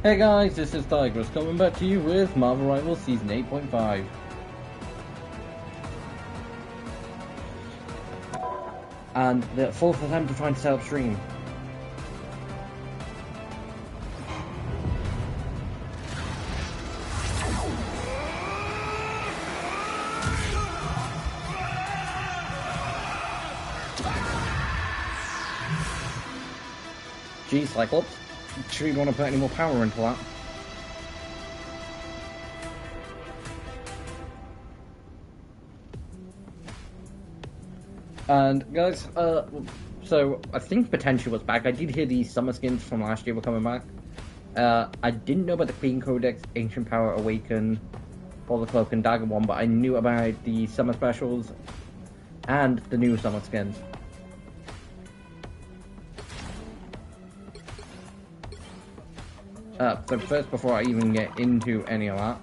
Hey guys, this is Tigers coming back to you with Marvel Rivals Season 8.5. And the fourth attempt to try and set up stream. Gee, Cyclops, sure you don't want to put any more power into that. And guys, so I think Potential was back. I did hear the summer skins from last year were coming back. I didn't know about the Clean Codex, Ancient Power Awaken, for the Cloak and Dagger one, but I knew about the summer specials and the new summer skins. So first, before I even get into any of that,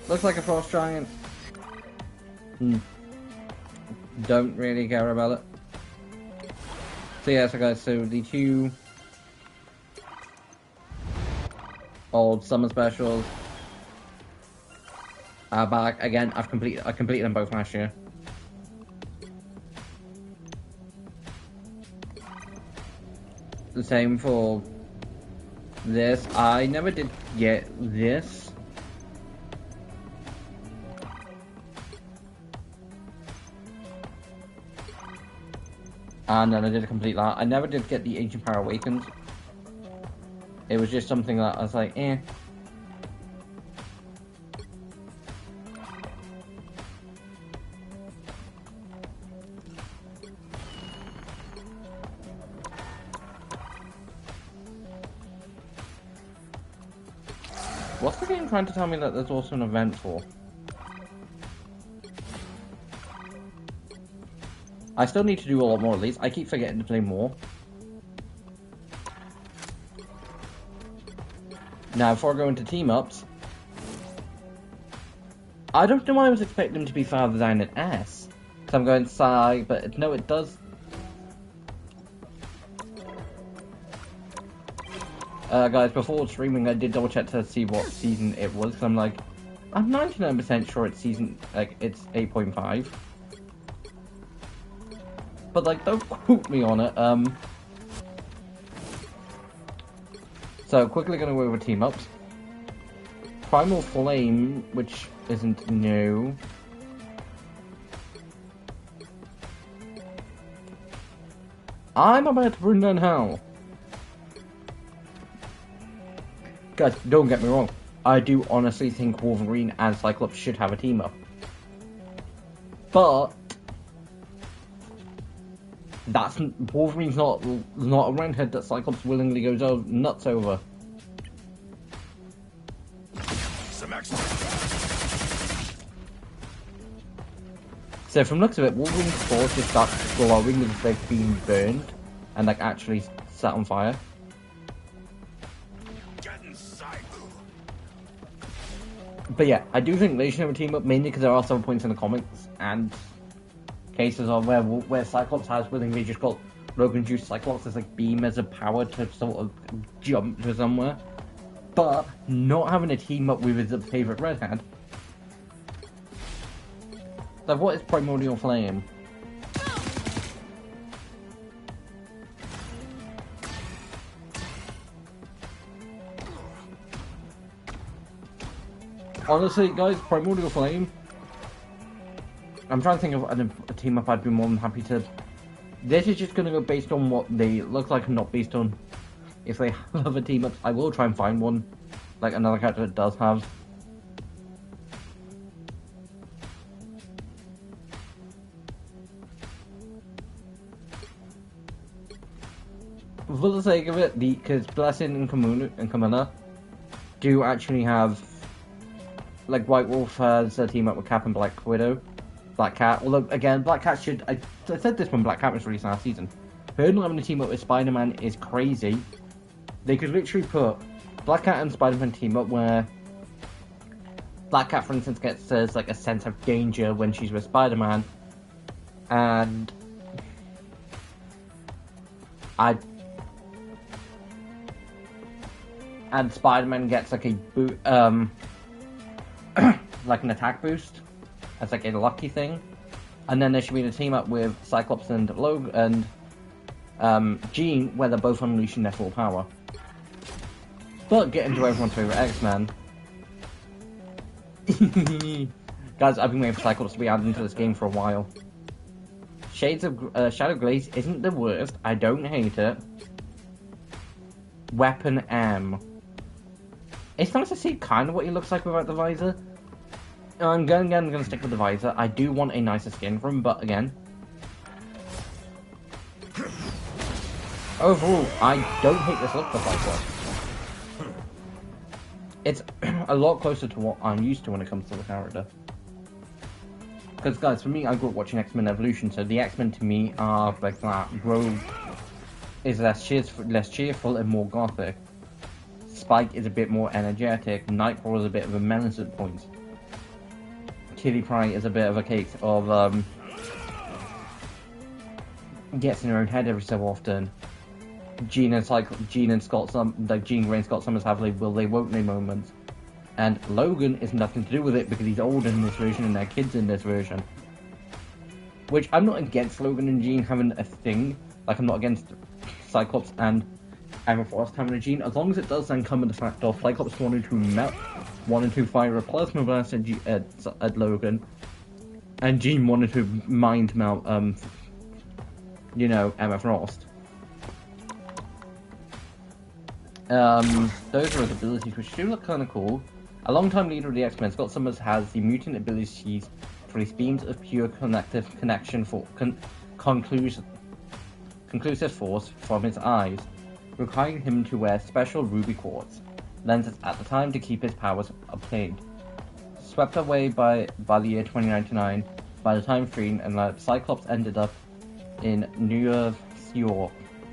looks like a frost giant. Don't really care about it. So yeah, so guys, so the two old summer specials are back again. I completed them both last year. The same for this. I never did get this. And then I did complete that. I never did get the Ancient Power Awakens. It was just something that I was like, eh. What's the game trying to tell me that there's also an event for? I still need to do a lot more of these. I keep forgetting to play more. Now, before I go into team-ups, I don't know why I was expecting them to be farther down in S. So I'm going side, but no, it does. Guys, before streaming, I did double check to see what season it was. Cause I'm like, I'm 99% sure it's season, like, it's 8.5. But, like, don't quote me on it. So, quickly going to go over team-ups. Primal Flame, which isn't new. I'm about to bring down hell. Guys, don't get me wrong. I do honestly think Wolverine and Cyclops should have a team-up. But Wolverine's not a roundhead that Cyclops willingly goes nuts over. So from looks of it, Wolverine's claws just start glowing as if they've been burned and like actually set on fire. But yeah, I do think they should have a team up, mainly because there are some points in the comics and cases of where Cyclops has willingly just got Logan Juice Cyclops as like beam as a power to sort of jump to somewhere. But not having a team up with his favourite redhead. Like, what is Primordial Flame? Honestly, guys, Primordial Flame. I'm trying to think of a team up I'd be more than happy to. This is just going to go based on what they look like and not based on if they have a team up. I will try and find one, like another character that does have. For the sake of it, because Blessing and Kamala do actually have. Like, White Wolf has a team up with Cap and Black Widow. Black Cat. Although, again, Black Cat should... I said this when Black Cat was released last season. Her not having a team up with Spider-Man is crazy. They could literally put Black Cat and Spider-Man team up where Black Cat, for instance, gets like a sense of danger when she's with Spider-Man, and Spider-Man gets like a like an attack boost as like a lucky thing, and then there should be a team up with Cyclops and Jean, where they're both unleashing their full power. But getting to everyone's favorite X-Men. Guys, I've been waiting for Cyclops to be added into this game for a while. Shades of Shadow Glaze isn't the worst. I don't hate it. Weapon M. It's nice to see kind of what he looks like without the visor. I'm gonna stick with the visor. I do want a nicer skin for him, but again, overall, I don't hate this look for Cyclops. It's a lot closer to what I'm used to when it comes to the character. Because, guys, for me, I grew up watching X-Men Evolution, so the X-Men to me are like that. Rogue is less cheerful and more gothic. Spike is a bit more energetic. Nightcrawler is a bit of a menace at points. Kitty Pryde is a bit of a case of gets in her own head every so often. Jean and Scott Jean Grey and Scott Summers have like will they won't they moments. And Logan is nothing to do with it because he's older in this version and they're kids in this version. Which I'm not against Logan and Jean having a thing. Like I'm not against Cyclops and Emma Frost having a Jean, as long as it does then come in the fact of Cyclops wanting to fire a plasma blast at Logan, and Jean wanted to mind melt, Emma Frost. Those are his abilities, which do look kind of cool. A long-time leader of the X-Men, Scott Summers has the mutant abilities to release beams of pure conclusive force from his eyes, requiring him to wear special ruby quartz lenses at the time to keep his powers obtained. Swept away by the year 2099, by the time freeing, and Cyclops ended up in New York.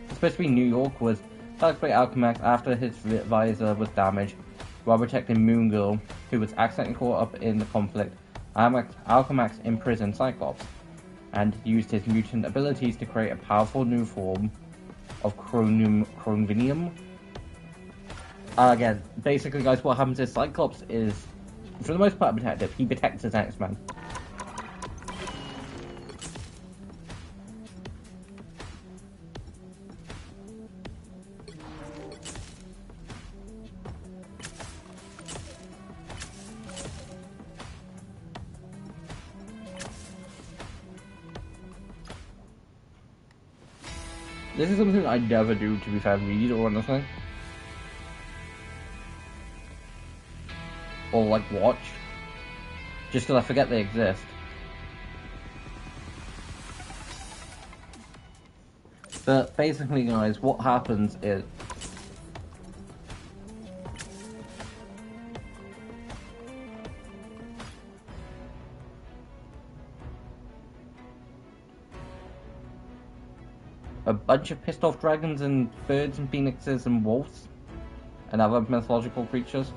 Supposed to be New York was attacked by Alchemax after his visor was damaged while protecting Moon Girl, who was accidentally caught up in the conflict. Alchemax imprisoned Cyclops and used his mutant abilities to create a powerful new form of Chronvinium. Again, basically, guys, what happens is Cyclops is, for the most part, a detective. He protects his X-Men. This is something I never do, to be fair, read or anything. Or, like, watch. Just because I forget they exist. But, basically, guys, what happens is... a bunch of pissed off dragons and birds and phoenixes and wolves and other mythological creatures.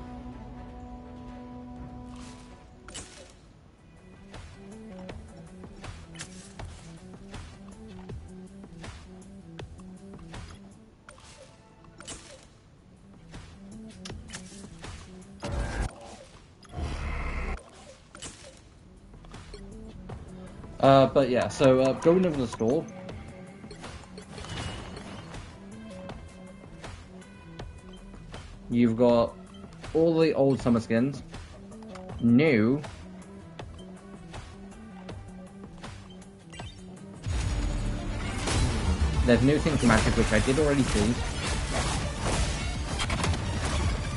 But yeah, so going over the store. You've got all the old summer skins, new, there's new things magic, which I did already see,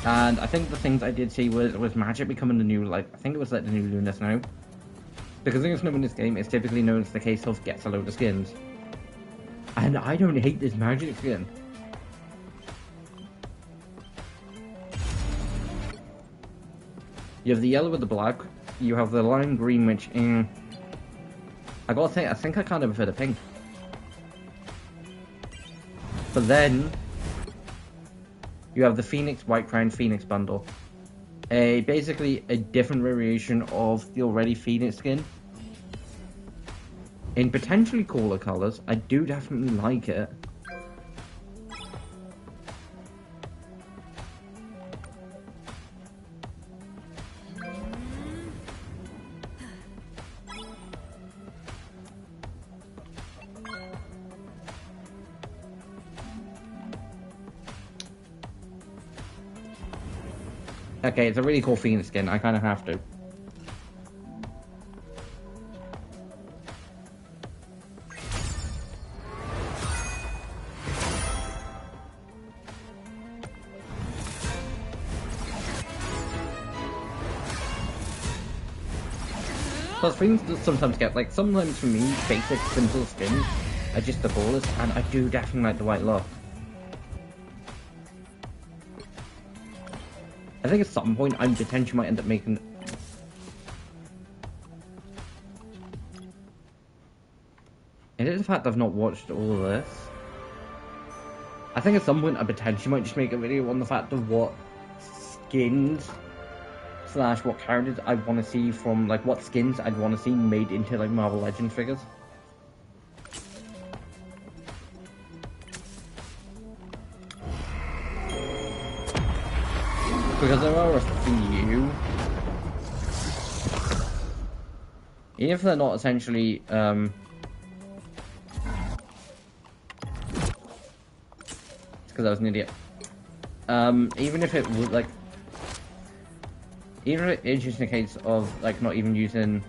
and I think the things I did see was magic becoming the new, like, I think it was like the new Lunas now, because things in this game is typically known as the case of gets a load of skins, and I don't hate this magic skin. You have the yellow with the black, you have the lime green, which, I gotta say, I think I kind of prefer the pink. But then, you have the Phoenix White Crown Phoenix bundle. Basically a different variation of the already Phoenix skin. In potentially cooler colours. I do definitely like it. Okay, it's a really cool Phoenix skin. I kind of have to. Plus, things do sometimes get, like, sometimes for me, basic, simple skins are just the coolest, and I do definitely like the white look. I think at some point I potentially might end up making... It is the fact I've not watched all of this. I think at some point I potentially might just make a video on the fact of what skins / what characters I want to see from, like, what skins I'd want to see made into, like, Marvel Legends figures. Because there are a few, even if they're not essentially, it's because I was an idiot. Even if it would, like, even if it's just in a case of, like, not even using...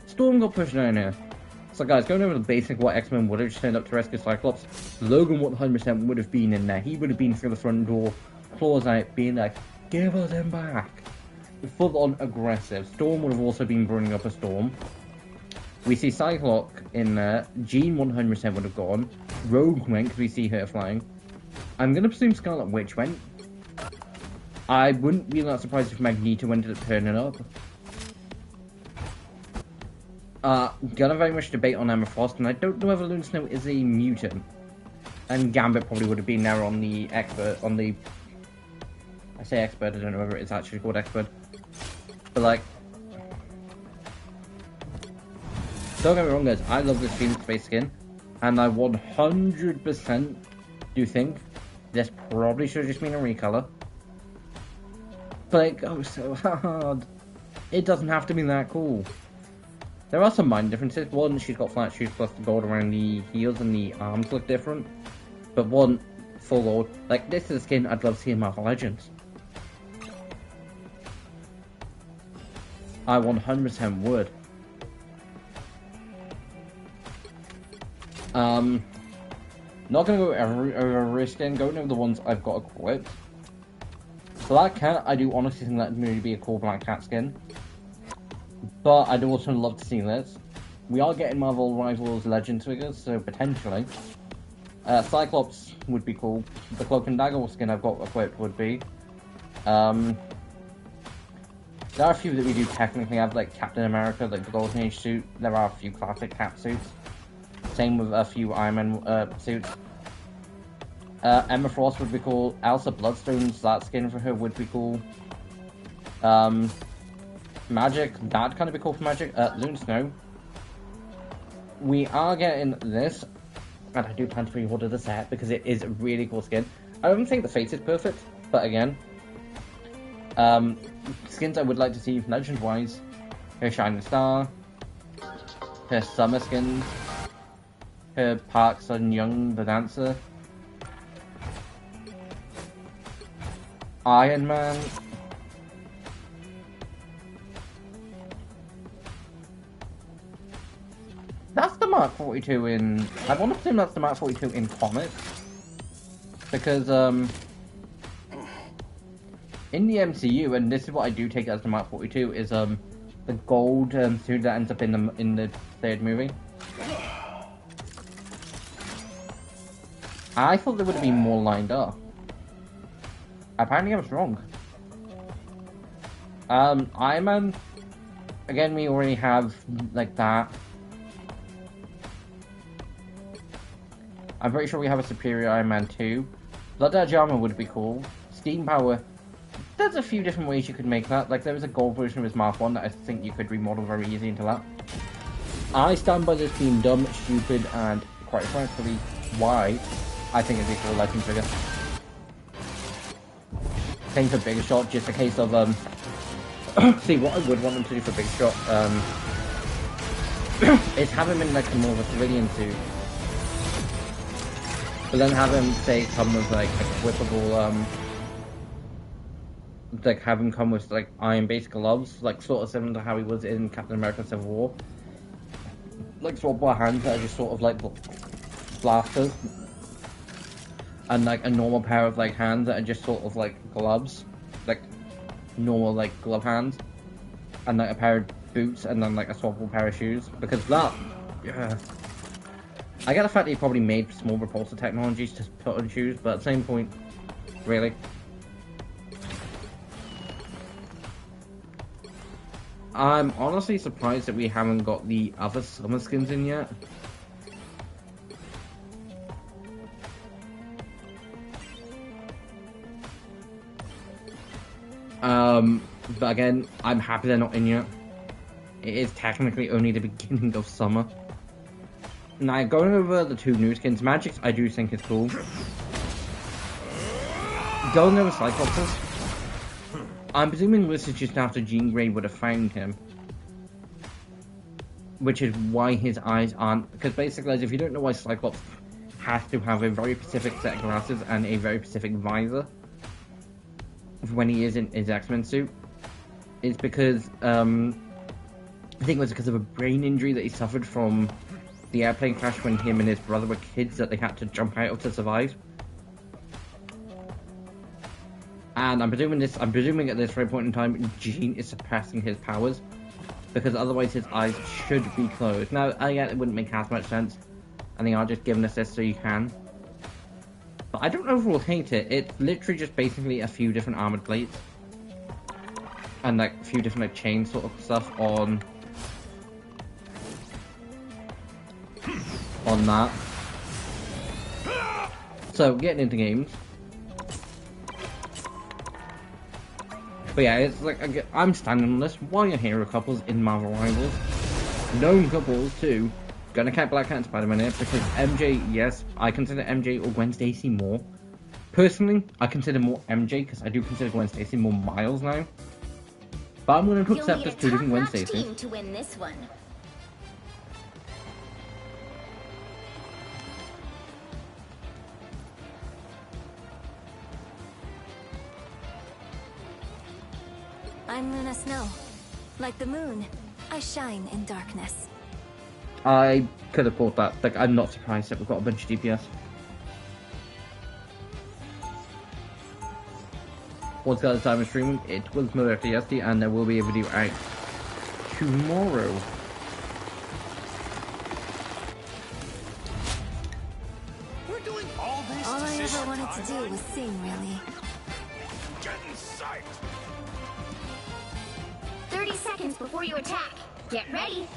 Storm got pushed down here. So guys, going over the basic what X-Men would have just turned up to rescue Cyclops, Logan 100% would have been in there. He would have been through the front door, claws out, being like, give us him back. Full on aggressive. Storm would have also been running up a storm. We see Cyclops in there. Jean 100% would have gone. Rogue went because we see her flying. I'm going to presume Scarlet Witch went. I wouldn't be that surprised if Magneto ended up turning up. Gonna very much debate on Emma Frost, and I don't know whether Lone Snow is a mutant. And Gambit probably would have been there on the expert, on the... I say expert, I don't know whether it's actually called expert. But like... Don't get me wrong guys, I love this Phoenix Space skin. And I 100% do think this probably should have just been a recolor. But it goes so hard. It doesn't have to be that cool. There are some minor differences. One, she's got flat shoes plus the gold around the heels and the arms look different. But one, full gold. Like, this is a skin I'd love to see in Marvel Legends. I 100% would. Not gonna go over every skin, going over the ones I've got equipped. Black Cat, I do honestly think that would really be a cool Black Cat skin. But I'd also love to see this. We are getting Marvel Rivals Legends figures, so potentially. Cyclops would be cool. The Cloak and Dagger skin I've got equipped would be. There are a few that we do technically have, like Captain America, like the Golden Age suit. There are a few classic Cap suits. Same with a few Iron Man suits. Emma Frost would be cool. Elsa Bloodstone's, that skin for her would be cool. Magic, that'd kind of be cool for Magic. Lone Snow. We are getting this, and I do plan to pre-order the set because it is a really cool skin. I don't think the face is perfect, but again, skins I would like to see legend-wise. Her Shining Star, her Summer skins, her Park Sun-young the Dancer, Iron Man. That's the Mark 42 in... I want to assume that's the Mark 42 in comics. Because, in the MCU, and this is what I do take as the Mark 42, is, the gold suit that ends up in the third movie. I thought there would have been more lined up. Apparently I was wrong. Iron Man, again, we already have, like, that. I'm pretty sure we have a superior Iron Man 2. Blood Edge armor would be cool. Steam power. There's a few different ways you could make that. Like, there was a gold version of his Mark 1 that I think you could remodel very easily into that. I stand by this being dumb, stupid, and quite frankly, why I think it'd be cool Lightning Trigger. Same for Big Shot, just a case of, see, what I would want them to do for Big Shot, is have him in, like, more of a civilian suit. But then have him, say, come with, like, equipable, like, have him come with, like, iron-based gloves, like, sort of similar to how he was in Captain America Civil War. Like, swappable hands that are just sort of, like, blasters. And, like, a normal pair of, like, hands that are just sort of, like, gloves. Like, normal, like, glove hands. And, like, a pair of boots, and then, like, a swappable pair of shoes. Because that... yeah. I get the fact that he probably made small repulsor technologies to put on shoes, but at the same point, really. I'm honestly surprised that we haven't got the other summer skins in yet. But again, I'm happy they're not in yet. It is technically only the beginning of summer. Now, going over the two new skins, Magix I do think is cool. Going over Cyclops, I'm presuming this is just after Jean Grey would have found him. Which is why his eyes aren't... because basically, if you don't know why Cyclops has to have a very specific set of glasses and a very specific visor when he is in his X-Men suit, it's because, I think it was because of a brain injury that he suffered from the airplane crash when him and his brother were kids that they had to jump out of to survive. And I'm presuming at this very point in time, Jean is suppressing his powers, because otherwise his eyes should be closed. Now, again, it wouldn't make as much sense, and they are just giving us this so you can. But I don't overall hate it. It's literally just basically a few different armored plates, and like a few different like chain sort of stuff on that. So, getting into games. But yeah, it's like, I'm standing on this. Why are hero couples in Marvel Rivals? Known couples too. Gonna count Black Cat and Spider-Man here, because MJ, yes, I consider MJ or Gwen Stacy more. Personally, I consider more MJ, because I do consider Gwen Stacy more Miles now. But I'm willing to accept there's two different Gwen Stacy's. To win this one. I'm Luna Snow. Like the moon, I shine in darkness. I could have thought that. Like, I'm not surprised that we've got a bunch of DPS. Once got the time of streaming, it was Mother FDSD, and there will be a video out tomorrow. We're doing all this. All I ever wanted to do was sing, really. Getting psyched. 30 seconds before you attack. Get ready.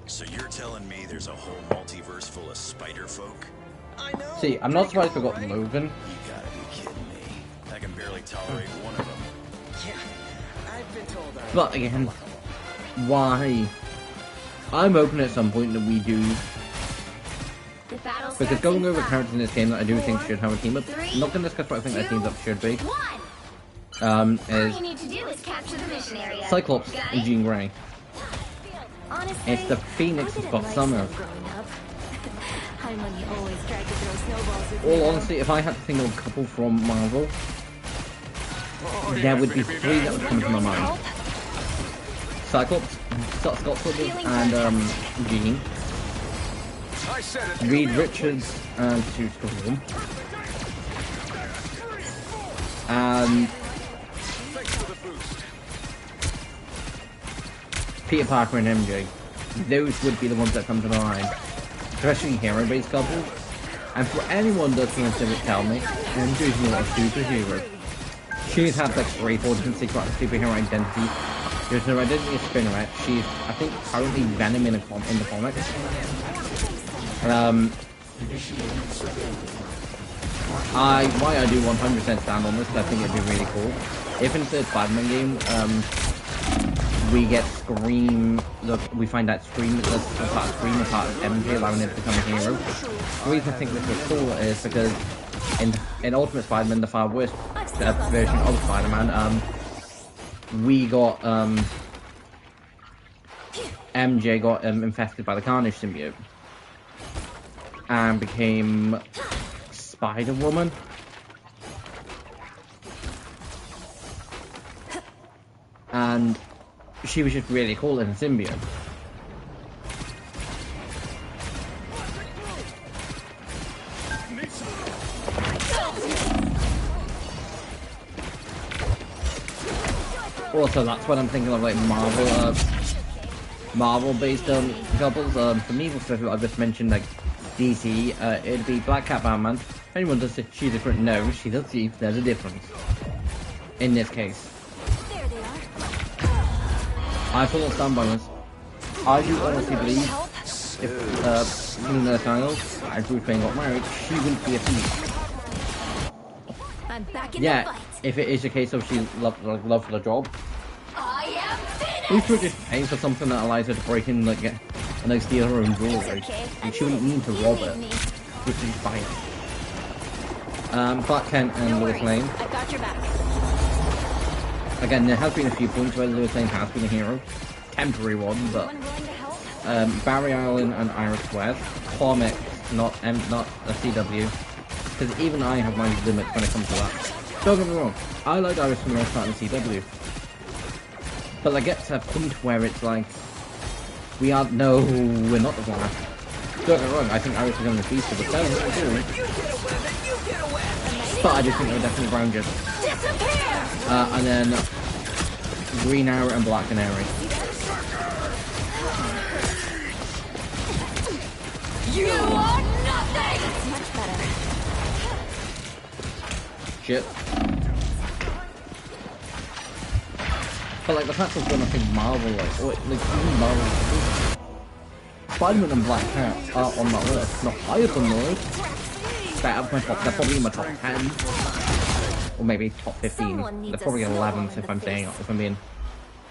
So you're telling me there's a whole multiverse full of spider folk? I know. See, I'm not surprised we got Logan. You gotta be kidding me. I can barely tolerate one of them. Yeah, I've been told I... But again, why? I'm hoping at some point that we do. Because going over characters in this game that I do think should have a team up. I'm not going to discuss what I think their teams up should be. Is Cyclops and Jean Grey. Honestly, It's the Phoenix I didn't Scott like Summers. Snow growing up. Harmony always tried to throw snowballs with All me. honesty, if I had to think of a couple from Marvel, there would be three that would come to my mind. Cyclops, Scott Summers, and Jean. Reed Richards and Sue Storm. And Peter Parker and MJ. Those would be the ones that come to mind. Especially hero-based couples. And for anyone that's going to tell me, MJ's not a superhero. She's had like 3-4 different secret superhero identities There's her identity is Spinneret. She's, I think, currently Venom in the comics. Why I do 100% stand on this, I think it'd be really cool. If in the Spider-Man game, we get Scream, look, we find out Scream is a part of MJ, allowing it to become a hero. The reason I think this was cool is because in Ultimate Spider-Man, the far worst version of Spider-Man, we got, MJ got infested by the Carnage symbiote and became Spider-Woman. And she was just really cool in a symbiote. Also, that's what I'm thinking of, like Marvel-based couples. For me, for I've just mentioned, like DC, it'd be Black Cat, Batman. If anyone does she's different, no, she does see there's a difference in this case. There they are. I fully stand by this. I do honestly believe if Luna Styles and Bruce Wayne got married, she wouldn't be a thief. I'm back in the Yeah, fight. if it is a case of she love for the job. I am finished. We could just pay for something that allows her to break in, like, and like steal her own jewelry. Okay. And she wouldn't need to rob it. Which is fine. Clark Kent and No Lois worries. Lane. I've got your back. Again, there has been a few points where Lois Lane has been a hero. Temporary one, but Anyone willing to help? Barry Allen and Iris West. Comics, not a CW. Because even I have my limits when it comes to that. Don't get me wrong, I like Iris when I started in CW. But I get to a point where it's like, we're not the Flash. Don't get me wrong, I think Iris is going to be beast of the film, but I just think they're definitely grounded. Disappear! And then Green Arrow and Black Canary. You are nothing! That's much better. Shit. But like the fact that when I think Marvel, like even Marvel, Spider-Man and Black Cat are on that list, not higher than those. They're probably in my top 10, or maybe top 15. Someone needs They're probably a snowball 11th in if the I'm face. being.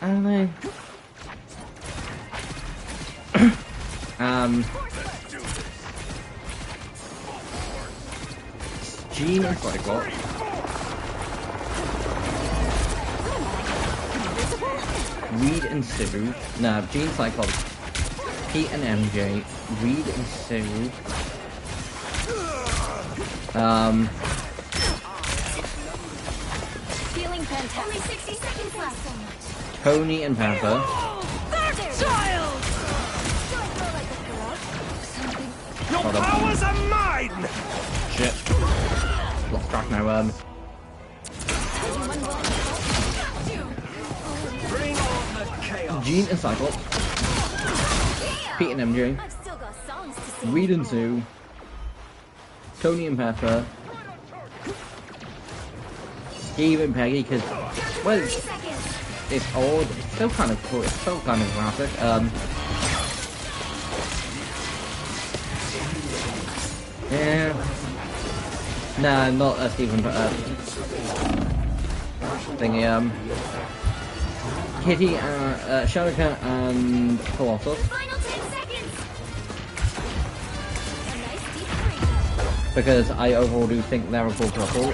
I don't know. Jean and Cyclops. Reed and Sue. No, Jean, Cyclops. Pete and MJ. Reed and Sue. Feeling fantastic. Only 60 seconds left. So much. Tony and Panther. Child! Your Hold on. powers are mine! Shit. Lost track now, Bring on the chaos! Jean and Cyclops. Pete and MJ. I've still got songs to sing. Reed and Sue. Tony and Pepper. Steve and Peggy, because, well, 30 seconds. it's old. It's still kind of cool. It's still kind of graphic. Yeah. Nah, not Stephen, thingy, Kitty, Sharika and Colossus. Final 10 seconds. A nice deep breath. Because I overall do think they're a cool couple.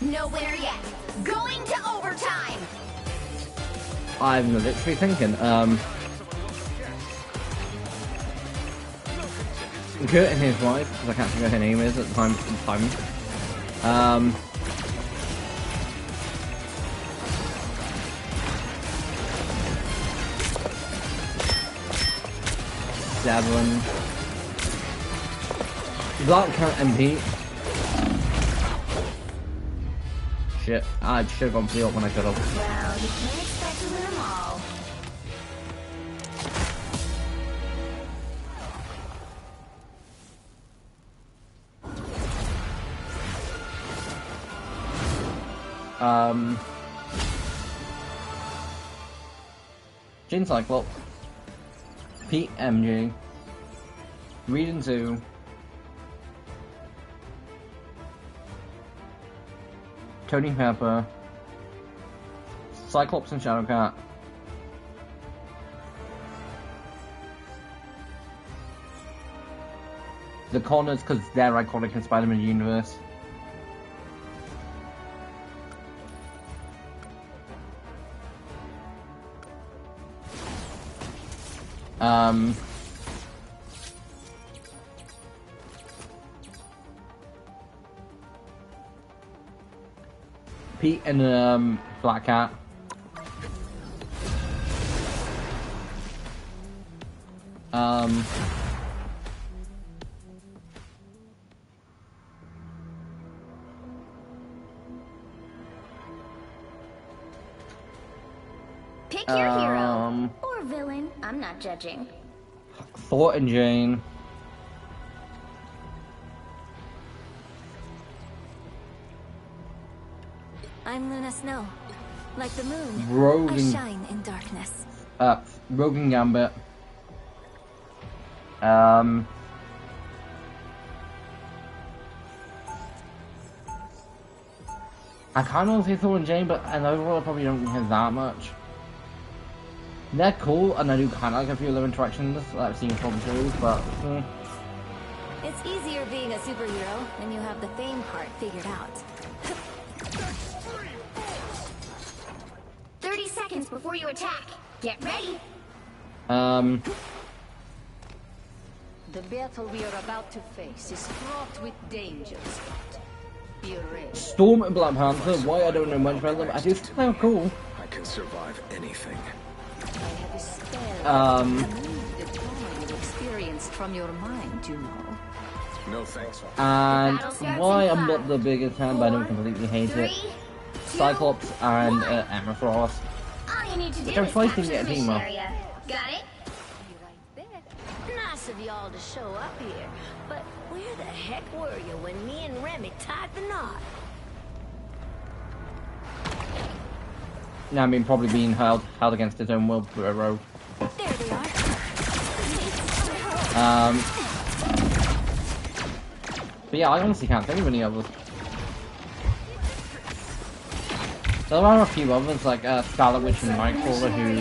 Nowhere yet. Going to overtime. I'm literally thinking, Kurt and his wife, because I can't think of her name is at the time. Seven. Black Cat and Pete. Shit, I should have gone for the up when I could have. Well, you can't expect to win them all. Jin Cyclops, Pete MJ, Reed and Zoo, Tony Pepper, Cyclops and Shadowcat, the Connors because they're iconic in Spider-Man universe. Pete and Black Cat. Pick your hero or villain. I'm not judging. Thor and Jane. I'm Luna Snow. Like the moon, I Rogan. shine in darkness. Rogan Gambit. I kind of want to say Thor and Jane, but and overall I probably don't have that much. They're cool, and I do kind of like a few of their interactions that I've seen from shows, but... It's easier being a superhero when you have the fame part figured out. 30 seconds before you attack. Get ready. The battle we are about to face is fraught with dangers. Be ready. Storm and Black Panther, why I don't know much about them, I do think they're cool. I can survive anything. I have a spell. The trauma you experienced from your mind, you know. No thanks. And why I'm not the biggest fan, but I don't completely hate it. Cyclops and Emma Frost. All you need to do Which I'm is fighting capture at this Dima. area. Got it? Be right there. Nice of y'all to show up here, but where the heck were you when me and Remy tied the knot? Now, I mean, probably being held against his own will through a row. There they are. But yeah, I honestly can't think of any others. There are a few others, like Scarlet Witch and Nightcrawler, who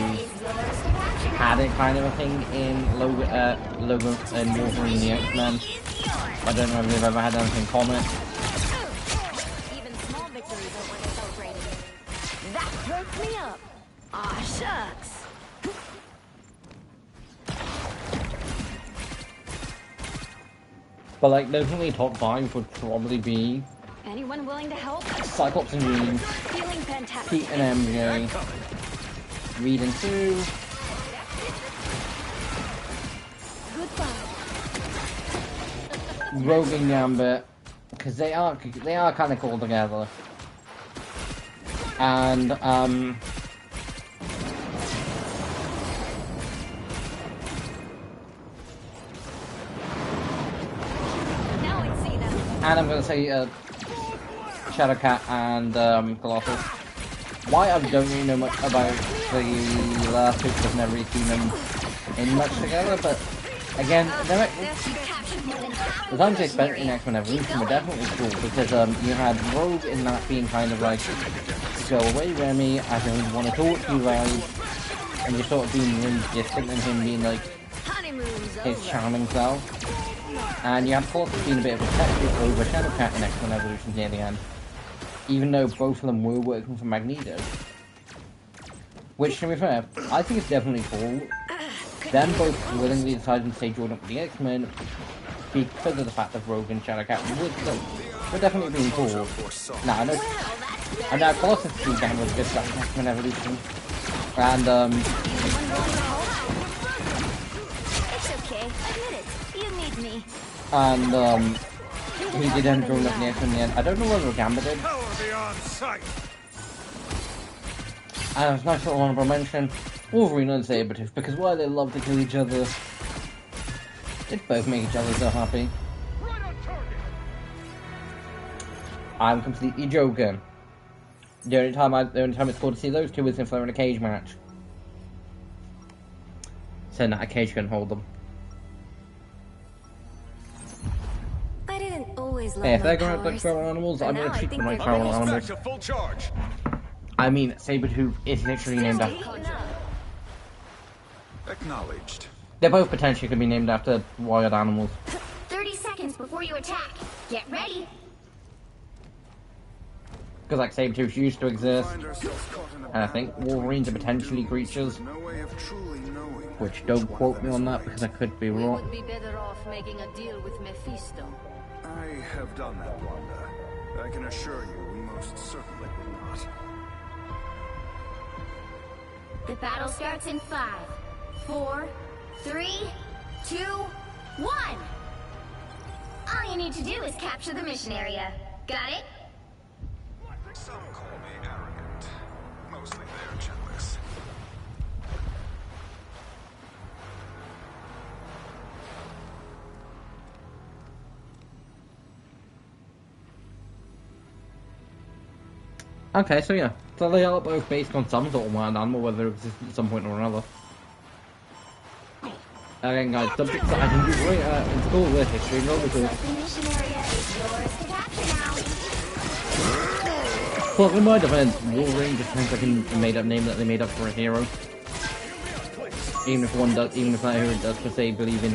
had it kind of a thing in Logan and Wolverine and the X-Men. I don't know if they've ever had anything common. Even small victories are worth celebrating. That perked me up. Aw, shucks. But like, definitely top 5 would probably be Anyone willing to help? Cyclops and Jean, Feeling fantastic. Pete and MJ, Reed and Sue, Goodbye. Rogue and Gambit, because they are kind of cool together. And Now I see them. I'm gonna say Shadowcat and Colossus. Why I don't really know much about the last two because I've never really seen them in much together, but again, the times they spent in X-Men Evolution were definitely cool because you had Rogue in that being kind of like, go away Remy, I don't want to talk to you guys, and you're sort of being really distant and him being like Honeymoon's his over. charming self. And you have Colossus being a bit of a protective over Shadowcat in X-Men Evolution near the end. Even though both of them were working for Magneto. Which, to be fair, I think it's definitely cool. Them both willingly deciding to stay joined up with the X-Men because of the fact that Rogue and Shadowcat were definitely being cool. Now, I know Colossus began with good stuff in X-Men Evolution. And, It's okay. Admit it. You need me. and, he did end up joining up the X-Men in the end. I don't know whether Gambit did. Power beyond sight. And it's a nice little honorable mention, Wolverine and Sabretooth, because while they love to kill each other, they both make each other so happy. Right on target. I'm completely joking. The only time it's cool to see those two is if they're in a cage match. So that a cage can hold them. I didn't always love Hey, if my they're going to powers, like feral animals, but I'm now going to I treat think them like they're feral almost animals. to full charge. I mean, Sabretooth is literally named after... Acknowledged. They're both potentially could be named after wild animals. 30 seconds before you attack. Get ready. Because like Sabretooth used to exist, Find ourselves caught in a and I think Wolverines are potentially creatures. no way of truly knowing. Which, don't quote me on that because I could be We wrong. would be better off making a deal with Mephisto. I have done that, Wanda. I can assure you, we most certainly will not. The battle starts in 5, 4, 3, 2, 1. All you need to do is capture the mission area. Got it? Some call me arrogant. Mostly they're jealous. Okay, so yeah. So they are both based on some sort of wild animal, whether it exists at some point or another. Again, guys, subjects that I can do great in school with history, no, because... The mission area is yours to capture now. Well, in my defense, Wolverine just sounds like a made-up name that they made up for a hero. Even if one does, even if that hero does per se believe in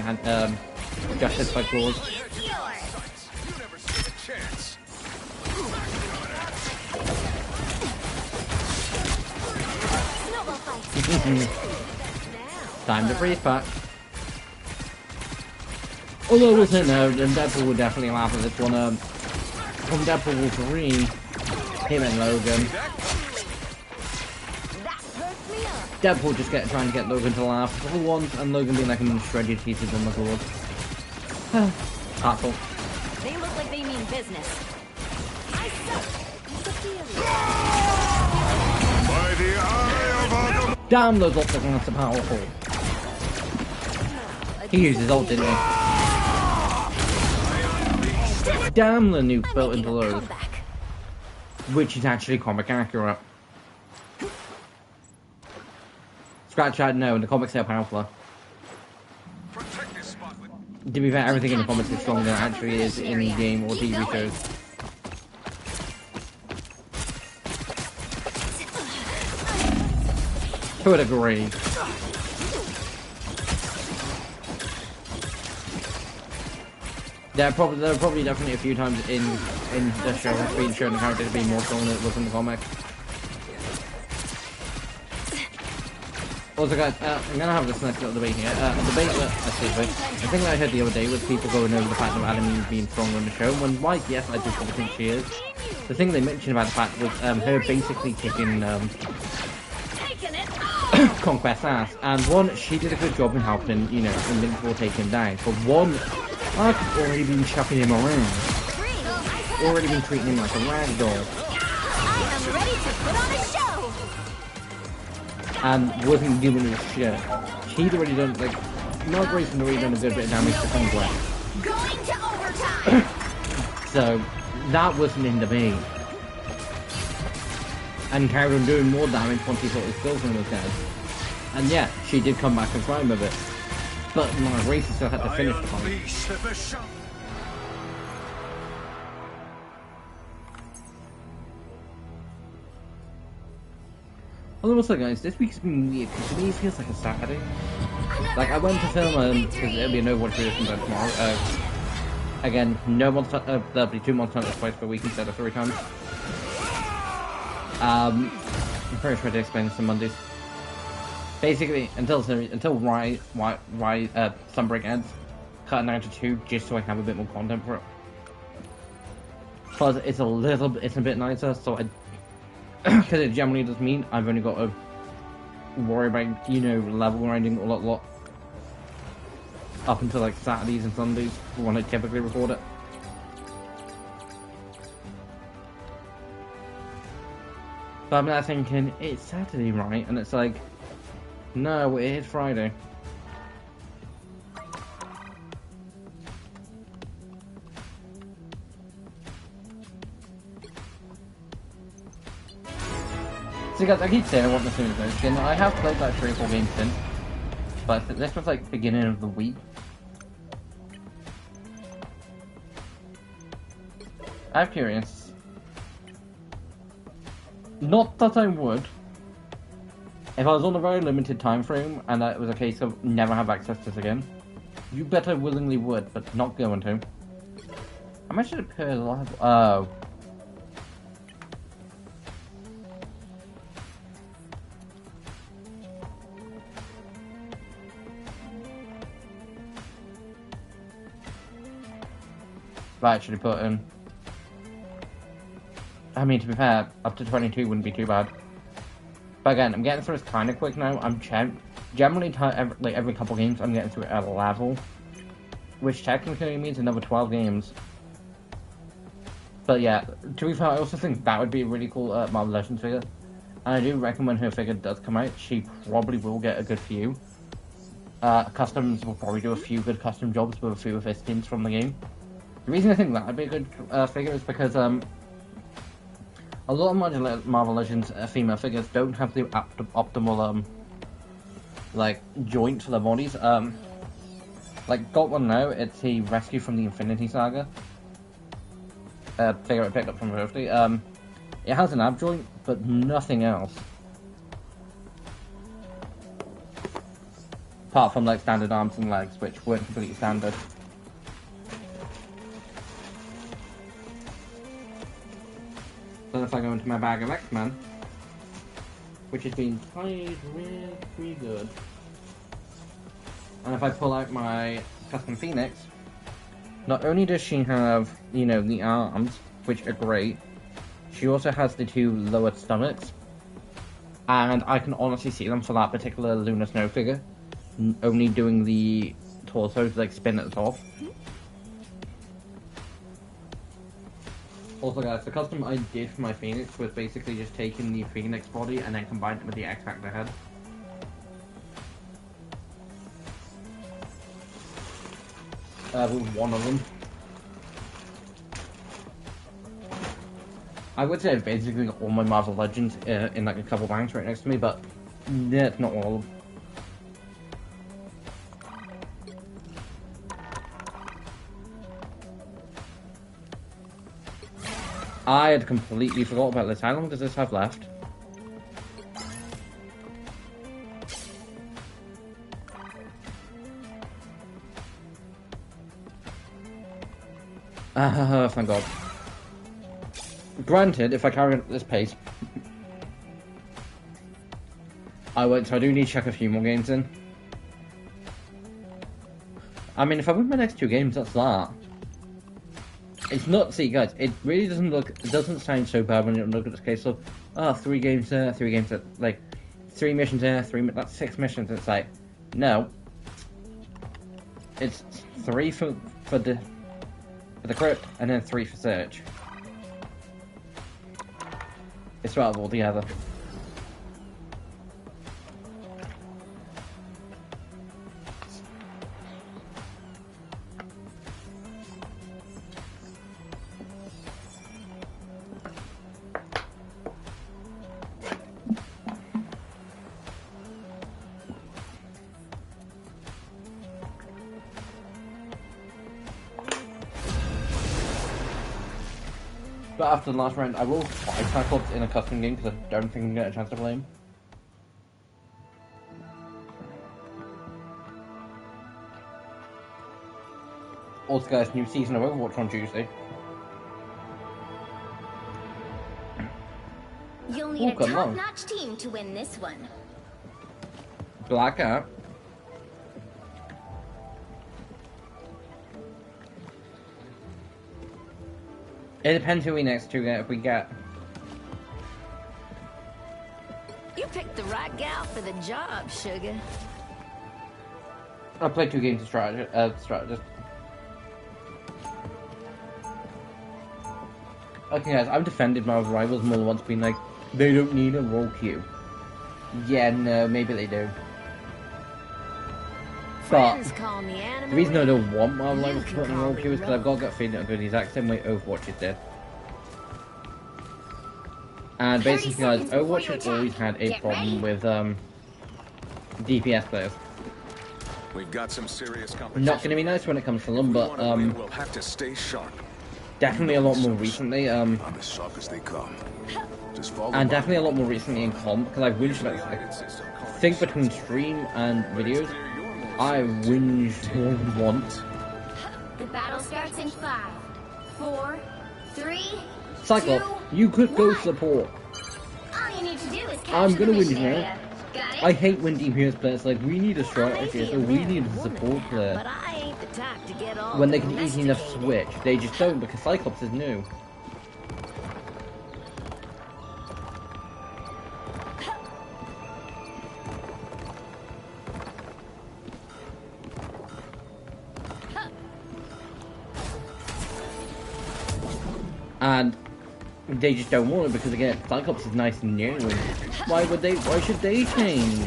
justice by clause. It's yours. You never stood a chance. snowball fight. Time to freeze pack. Although, wasn't it, and Deadpool would definitely laugh at this one. From Deadpool Wolverine, him and Logan. That perked me up. Deadpool just trying to get Logan to laugh for once, and Logan being like in shredded pieces on the board. Heartful. They look like they mean business. I suck. By the eye of Adam. Damn, those octagons are powerful. He used his ult, didn't he? Damn, the nuke built into those. Comeback. Which is actually comic accurate. Scratch that, no, in the comics they're powerful. Protect this spot with To be fair, everything in the comics is stronger than it actually is in game or TV shows. Who would agree? There are probably definitely a few times in the show that's been shown the character to be more strong than it was in the comic. Also, guys, I'm gonna have this next little debate here. A debate that the thing that I heard the other day was people going over the fact of Adam Eve being stronger in the show. When, like, yes, I do probably think she is. The thing they mentioned about the fact was her basically kicking Taking it. Conquest's ass. And one, she did a good job in helping, you know, Invincible take him down. But one, I've already been chucking him around. Already been treating him like a rag doll. I am ready to put on a show. And wasn't giving a shit. She'd already done, like, Mark Grayson had already done a good bit of damage to Conquest. Going to overtime. So, that wasn't in debate. And carried on doing more damage once he thought his girlfriend was dead. And yeah, she did come back and climb a bit. But Mark Grayson still had to finish the fight. unleash the bishop. Although also guys, this week's been weird, because to me it feels like a Saturday. Like, I went to film, because there'll be no Watch Tradition by tomorrow. Again, no Monster, there'll be 2 Monster Hunters twice per week instead of 3 times. I'm pretty sure to explain this on Mondays. Basically, until Sunbreak ends, cut it down to 2, just so I have a bit more content for it. Plus, it's a bit nicer, so I... Because it generally does mean I've only got to worry about, you know, level grinding a lot up until like Saturdays and Sundays when I typically record it. But I'm now thinking, it's Saturday, right? And it's like, no, it is Friday. So guys, I keep saying I want the Suna skin. I have played like 3 or 4 games since, but this was like beginning of the week. I'm curious. Not that I would. If I was on a very limited time frame and it was a case of never have access to this again, you bet I willingly would, but not going to. How much did it pay live? Oh. Right, should have put in. I mean, to be fair, up to 22 wouldn't be too bad. But again, I'm getting through this kind of quick now. I'm generally every couple games I'm getting through at a level, which technically means another 12 games. But yeah, to be fair, I also think that would be a really cool Marvel Legends figure. And I do reckon when her figure does come out, she probably will get a good few. Customs will probably do a few good custom jobs with a few of her skins from the game. The reason I think that would be a good figure is because a lot of Marvel Legends female figures don't have the optimal like joint for their bodies. Like got one now. It's a rescue from the Infinity Saga. Figure I picked up from Rarity. It has an ab joint, but nothing else. Apart from like standard arms and legs, which weren't completely standard. So if I go into my bag of X-Men, which has been tied really good, and if I pull out my custom Phoenix, not only does she have, you know, the arms, which are great, she also has the 2 lowered stomachs, and I can honestly see them for that particular Luna Snow figure, only doing the torso to like spin at the top. Also guys, the custom I did for my Phoenix was basically just taking the Phoenix body and then combined it with the X-Factor head. With one of them. I would say I've basically got all my Marvel Legends in like a couple banks right next to me, but yeah, it's not all of them. I had completely forgot about this. How long does this have left? Thank God. Granted, if I carry on at this pace, I won't, so I do need to check a few more games in. I mean, if I win my next 2 games, that's that. It's not, see guys, it really doesn't look, it doesn't sound so bad when you look at this case of, 3 games there, 3 games there, like, 3 missions there, that's 6 missions, it's like, no. It's 3 for the crypt, and then 3 for search. It's rather all together. But after the last round, I will fight Cyclops in a custom game because I don't think I'm going to get a chance to play him. Also guys, new season of Overwatch on Tuesday. You'll need a top-notch team to win this one. Black Cat. It depends who we next to get, if we get. You picked the right gal for the job, sugar. I played 2 games of strategist. Okay guys, I've defended my rivals more than once, being like, they don't need a role queue. Yeah, no, maybe they do. But the reason I don't want my rivals to put in a role queue is because I've got a gut feeling it'll go the exact same way Overwatch is dead. And basically, guys, 30 seconds before Overwatch you has always attack. had a Get problem ready. with DPS players. We've got some serious competition. Not going to be nice when it comes to them, If we but want to win, we'll have to stay sharp. definitely a lot more recently. I'm as sharp as they come. Just follow And my- definitely a lot more recently in comp, because I whinge like, think between stream and videos, I whinge more than once. The battle starts in 5, 4, 3, Cyclops, 2, you could go 1. support. All you need to do is capture I'm gonna the win mission now. area. Got it? I hate when DPS players like, we need a I may strategy, be so a we man need and a woman support now, player. but I ain't the type to get all When they can easily enough domesticated. switch, they just don't, because Cyclops is new. And they just don't want it because again, Cyclops is nice and new. And why would they? Why should they change?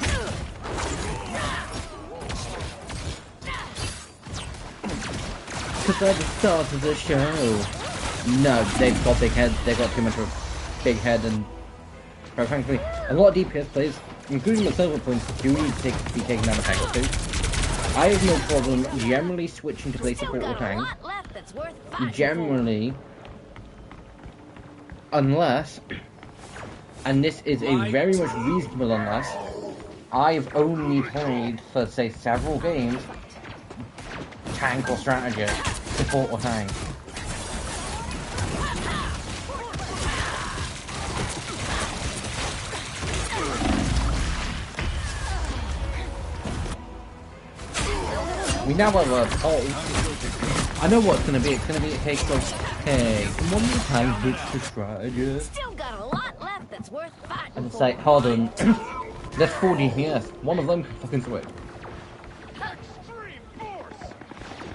Because they're the stars of the show. No, they've got big heads. They've got too much of a big head, and quite frankly, a lot of DPS players, including myself at points, do need to be taken down a tank or two. I have no problem generally switching to play Still support or got a tank. lot left that's worth fighting for. Generally, unless, and this is a very much reasonable unless, I've only played for say several games tank or strategy, support or tank. We now have a I know what it's gonna be. It's gonna be a case of, hey, one more time, switch to strategy. Still got a lot left that's worth fighting And it's for. like, hold on, there's 4 DPS. One of them can fucking switch.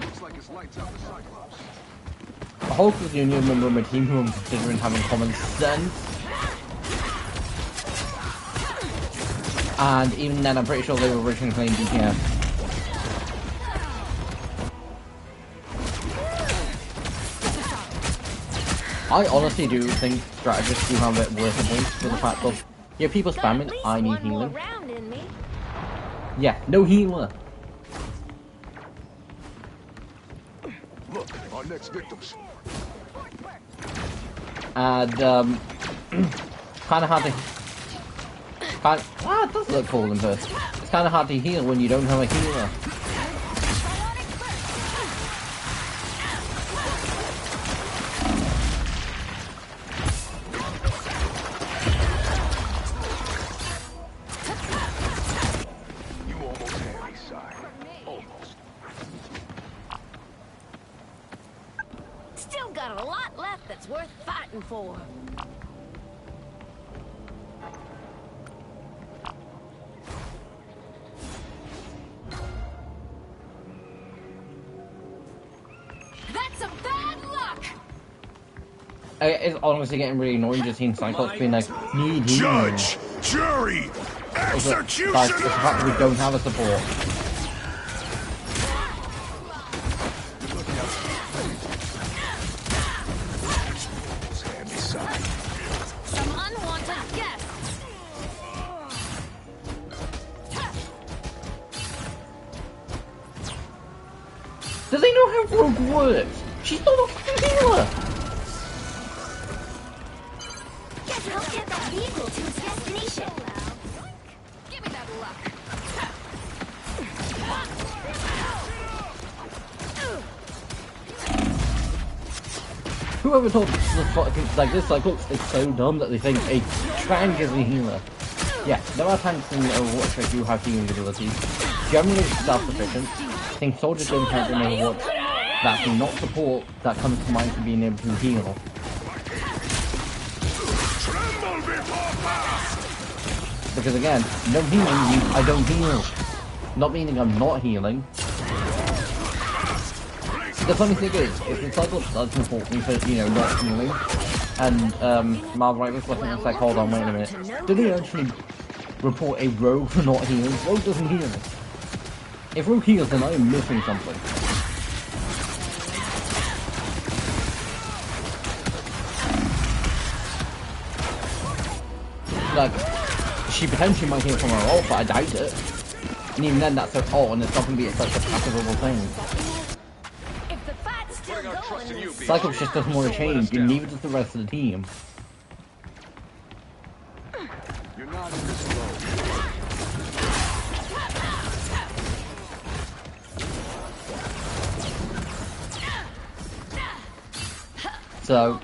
Looks like it's lights out the Cyclops. The Hulk is the only member of my team who I'm considering having common sense. And even then, I'm pretty sure they were originally playing DPS. I honestly do think strategists do have it worth a point for the fact of, yeah, people Got at spamming, least I need one more healing. round in me. Yeah, no healer. Look, our next victims. And, kind of hard to... it does look cool in person. It's kind of hard to heal when you don't have a healer. You almost had me, side. Almost. Still got a lot left that's worth fighting for. That's a bad luck! It's honestly getting really annoying just seeing Cyclops being like, need healing. Judge, jury, Guys, it's the fact that we don't have a support. Hand me side. Some unwanted guests! Do they know how Rogue works? She's not a fucking healer! Help get that vehicle to its destination! Give me that luck! Whoever thought the fucking, like this Cyclops is so dumb that they think a tank is a healer. Yeah, there are tanks in Overwatch that do have healing abilities. Generally self-sufficient. I think soldiers don't have in Overwatch that do not support that comes to mind for being able to heal. Because again, no healing means I don't heal. Not meaning I'm not healing. The funny thing is, if the Cyclops does report me for, you know, not healing, and Marvel Wright was looking, it's like, hold on, wait a minute. Did they actually report a Rogue for not healing? Rogue doesn't heal. If Rogue heals, then I am missing something. like, she potentially might heal from her ult, but I doubt it. And even then, that's her ult, and it's not going to be such a passable thing. If the fight's still going, then Cyclops just doesn't want to change, and neither does the rest of the team. You're not in this alone. So,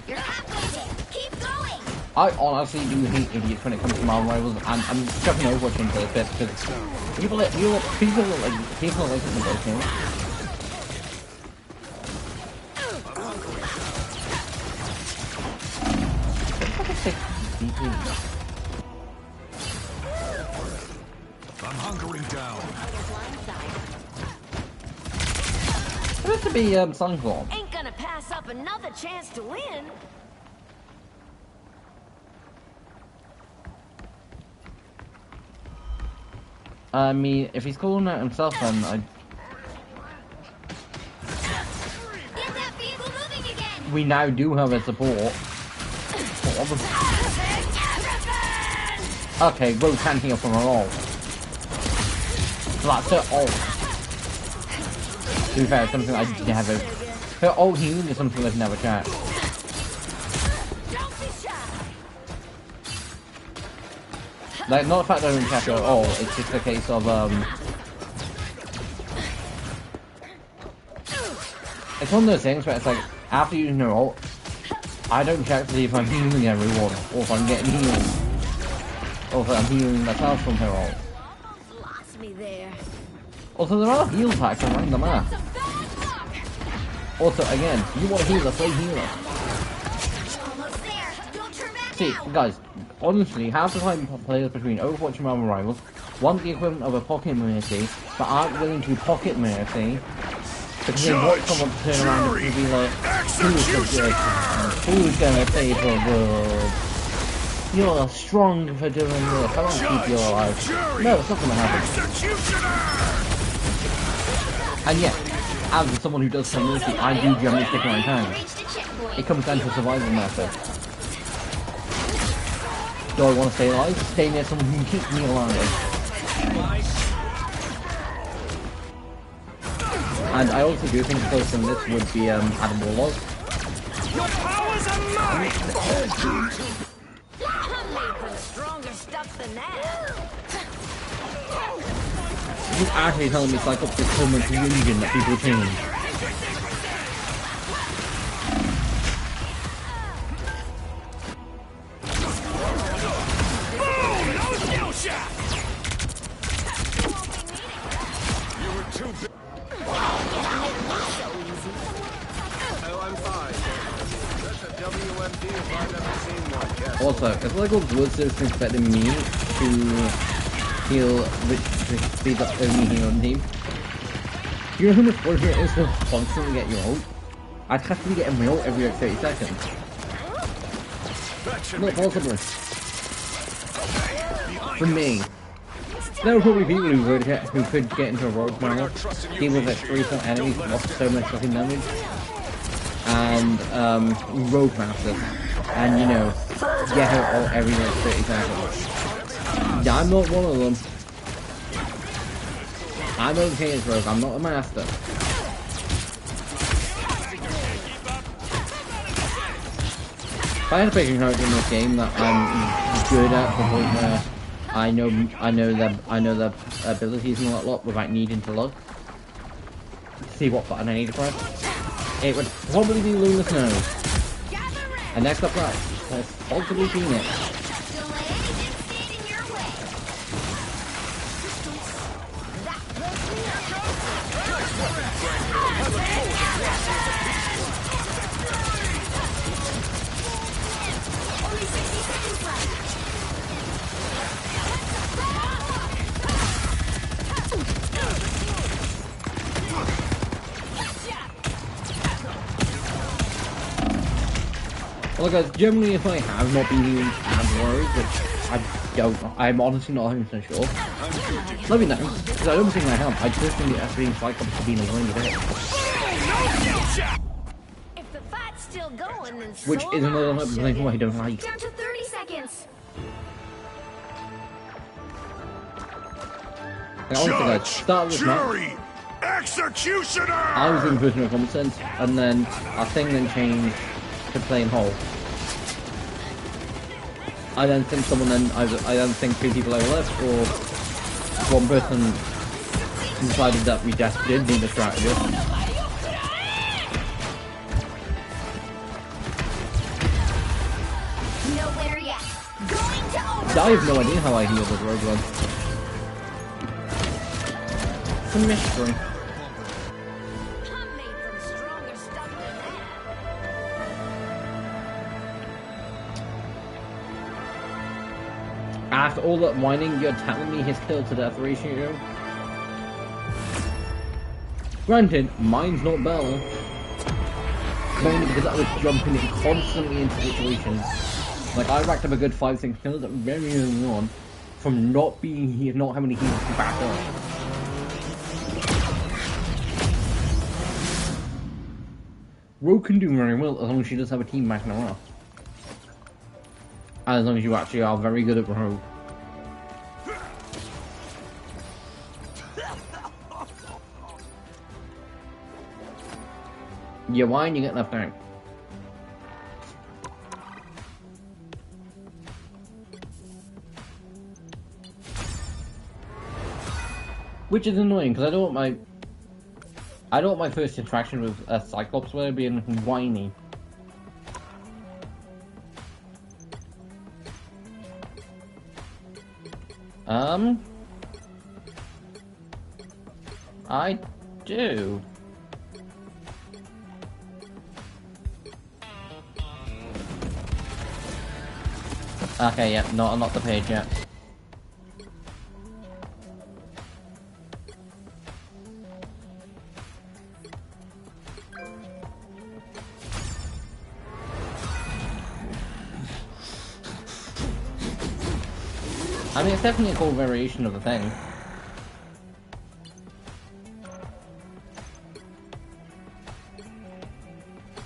You're halfway there. Keep going. I honestly do hate idiots when it comes to Marvel Rivals, and I'm chucking Overwatch into this bit, because people like the both games. I'm hunkering down. Supposed to be Sunclaw. ain't gonna pass up another chance to win. I mean, if he's calling out himself, then Get that vehicle moving again. we now do have a support. Okay, Rose can't heal from her ult. So that's her ult. To be fair, it's something I never... Her ult healing is something I've never checked. Don't be shy. Like, not the fact that I don't check her at all, it's just a case of, it's one of those things where it's like, after using her ult, I don't check to see if I'm healing everyone, or if I'm getting healed. Or if I'm healing myself from her ult. Almost lost me there. Also, there are heal packs around the map. Also, again, you want to heal us, play healer. Almost there. Don't turn back See, now. guys, honestly, half the time players between Overwatch and Marvel Rivals want the equivalent of a pocket Mercy, but aren't willing to pocket Mercy because they want someone to turn around and be like, who's gonna save the world? You're strong for doing this, I won't keep you alive. No, it's not gonna happen. And yet, as someone who does some Mercy, I do generally stick my hand. Reached a checkpoint. It comes down to survival method. Do I want to stay alive? Stay near someone who can keep me alive. And I also do think close in this would be Adam Warlock. I'm making stronger stuff than that. He's actually telling me Cyclops is common to religion that people change. Also, I feel like all Blizzard's expecting me to heal, which be the only healer on the team. Do you know how much work it is to constantly get your ult? I'd have to be getting my ult every like 30 seconds. Not possible. For me. There are probably people who could get into a rogue now, deal with like 3-4 enemies, lost so much fucking damage, and rogue masters, and you know, get her ult every like 30 seconds. Yeah, I'm not one of them. I'm okay as rogue, I'm not a master. If I had a picking character in this game that I'm good at the point where I know their abilities and lot without needing to look. See what button I need to press. It would probably be Luna Snow. And next up right, there's possibly Phoenix. Don't let anything stand in your way. Only 60 seconds left. Well guys, generally if I have not been using Android, which I don't, I'm honestly not 100% sure. Let me know, because I don't think I have. I just think it has been Cyclops to be annoying a bit. If the fight's still going, then Which so is am another I, reason why I don't like. Down to 30 seconds. Like, honestly, guys, start of this match, Jury! Executioner! I was in prisoner of common sense, and then our thing then changed to playing whole. I then think I then think 3 people either left, or one person decided that we just did need a strategist. Nowhere yet. Going to over. I have no idea how I healed with Rogue One. It's a mystery. I'm made from stronger stuff than that. After all that whining, you're telling me his kill to death ratio? Granted, mine's not Bell. Mainly because I was jumping in constantly into situations. Like, I racked up a good 5-6 kills very early on from not being here, not having to heal to back up. Rogue can do very well as long as she does have a team backing her up. And as long as you actually are very good at Rogue. You whine, you get left out. Which is annoying because I don't want my first interaction with a Cyclops where being whiny. I do. Okay, yeah, not the page yet. I mean, it's definitely a cool variation of the thing.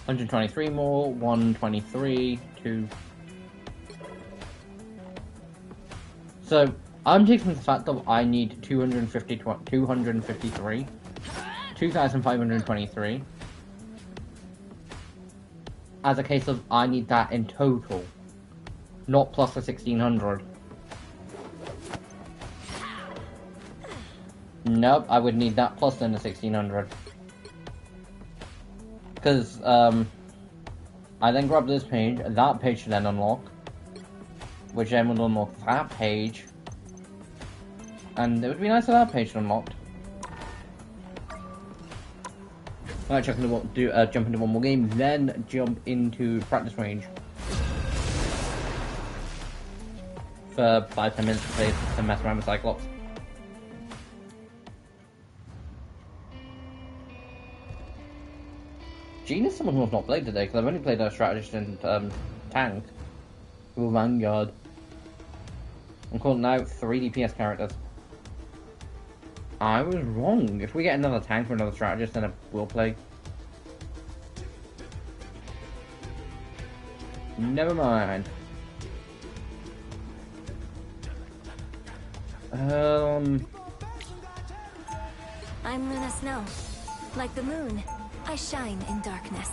$123 more, 123, 2. So, I'm taking the fact that I need 253, 2,523, as a case of I need that in total, not plus the 1,600. Nope, I would need that plus then the 1,600. Because, I then grab this page, that page should then unlock. Which then would unlock that page. And it would be nice if that page unlocked. Alright, jump into one more game, then jump into practice range. For 5-10 minutes to mess around with Cyclops. Jean is someone who I've not played today, because I've only played a strategist and tank. With Vanguard. I'm calling out 3 DPS characters. I was wrong. If we get another tank or another strategist, then I will play. Never mind. I'm Luna Snow. Like the moon, I shine in darkness.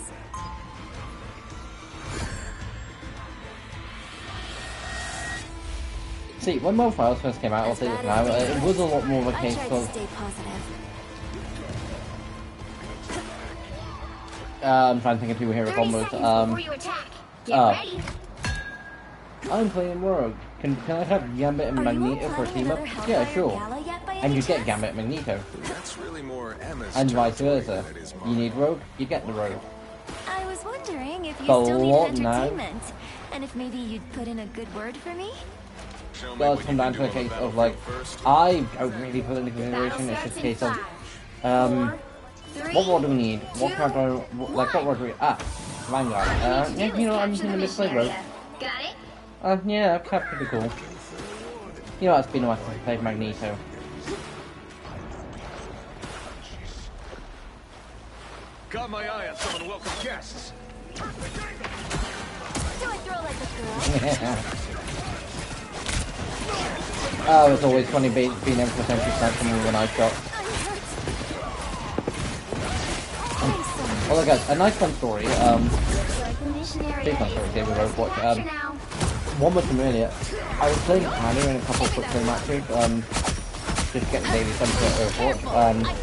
See, when Mo Files first came out, I'll say this now, it was a lot more of a case I tried to of... stay positive. I'm trying to think of 2 hero 30 combos. seconds before you attack. Get ready. I'm playing Rogue. Can I have Gambit and Are you all Magneto for a planning team up? another Yeah, Hellfire sure. Gala yet by And any you get chance? Gambit and Magneto. That's really more Emma's And vice territory versa. than it is You mine. need Rogue, you get the Rogue. I was wondering if you The still lot needed now. entertainment, and if maybe you'd put in a good word for me? Show me Well, what it's you come down can to a do on the case of like, battlefield first. I don't really put into Battle consideration, it's starts just a in case of, 5, 4, 3, what rod do we need? What 2, character, like what rod do we, Vanguard. Yeah, you know what, I'm just gonna misplay Rogue. Got it? Yeah, that's pretty cool. You know, it's been a while since I played Magneto. Got my eye on some of the welcome guests. Do I throw like a girl? Oh, it's always funny being able to essentially snipe someone with a nice shot. Oh my god, a nice fun story. Looks like the missionary Big fun is story, David going Overwatch. into action now. One was from earlier. I was playing Hannah in a couple of quick play matches, just getting daily stuff for Overwatch.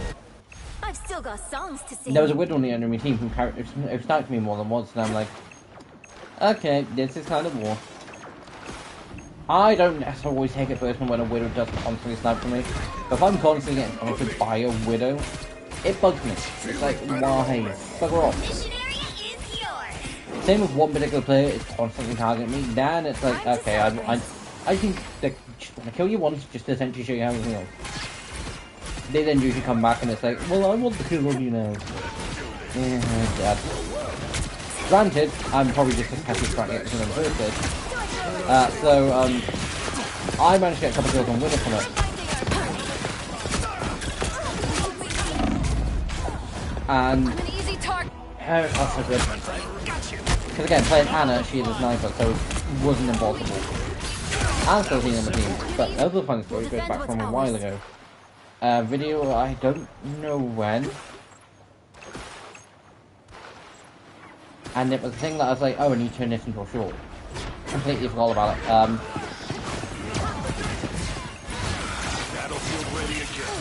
I've still got songs to sing. There was a widow on the enemy team who sniped me more than once, and I'm like, okay, this is kind of war. I don't necessarily always take it personal when a widow does constantly snipe for me, but if I'm constantly getting sniped by a widow, it bugs me. It's like, why? Bugger off. Missionary is yours. Same with one particular player is constantly targeting me, then it's like, okay, I think they just want to kill you once just to essentially show you how everything else. They then usually come back and it's like, well, I want the kill on you now. Yeah, Dad. Granted, I'm probably just as happy trying to get to them first. I managed to get a couple kills on Widow from it. And I'm an easy target. that's so good. Because again, playing Anna, she is a sniper, so it wasn't impossible. I'm still seeing on the team, but another funny story goes back from a while ago. Video, I don't know when. And it was a thing that I was like, oh, I need to turn this into a short. Completely forgot about it. Battlefield ready again.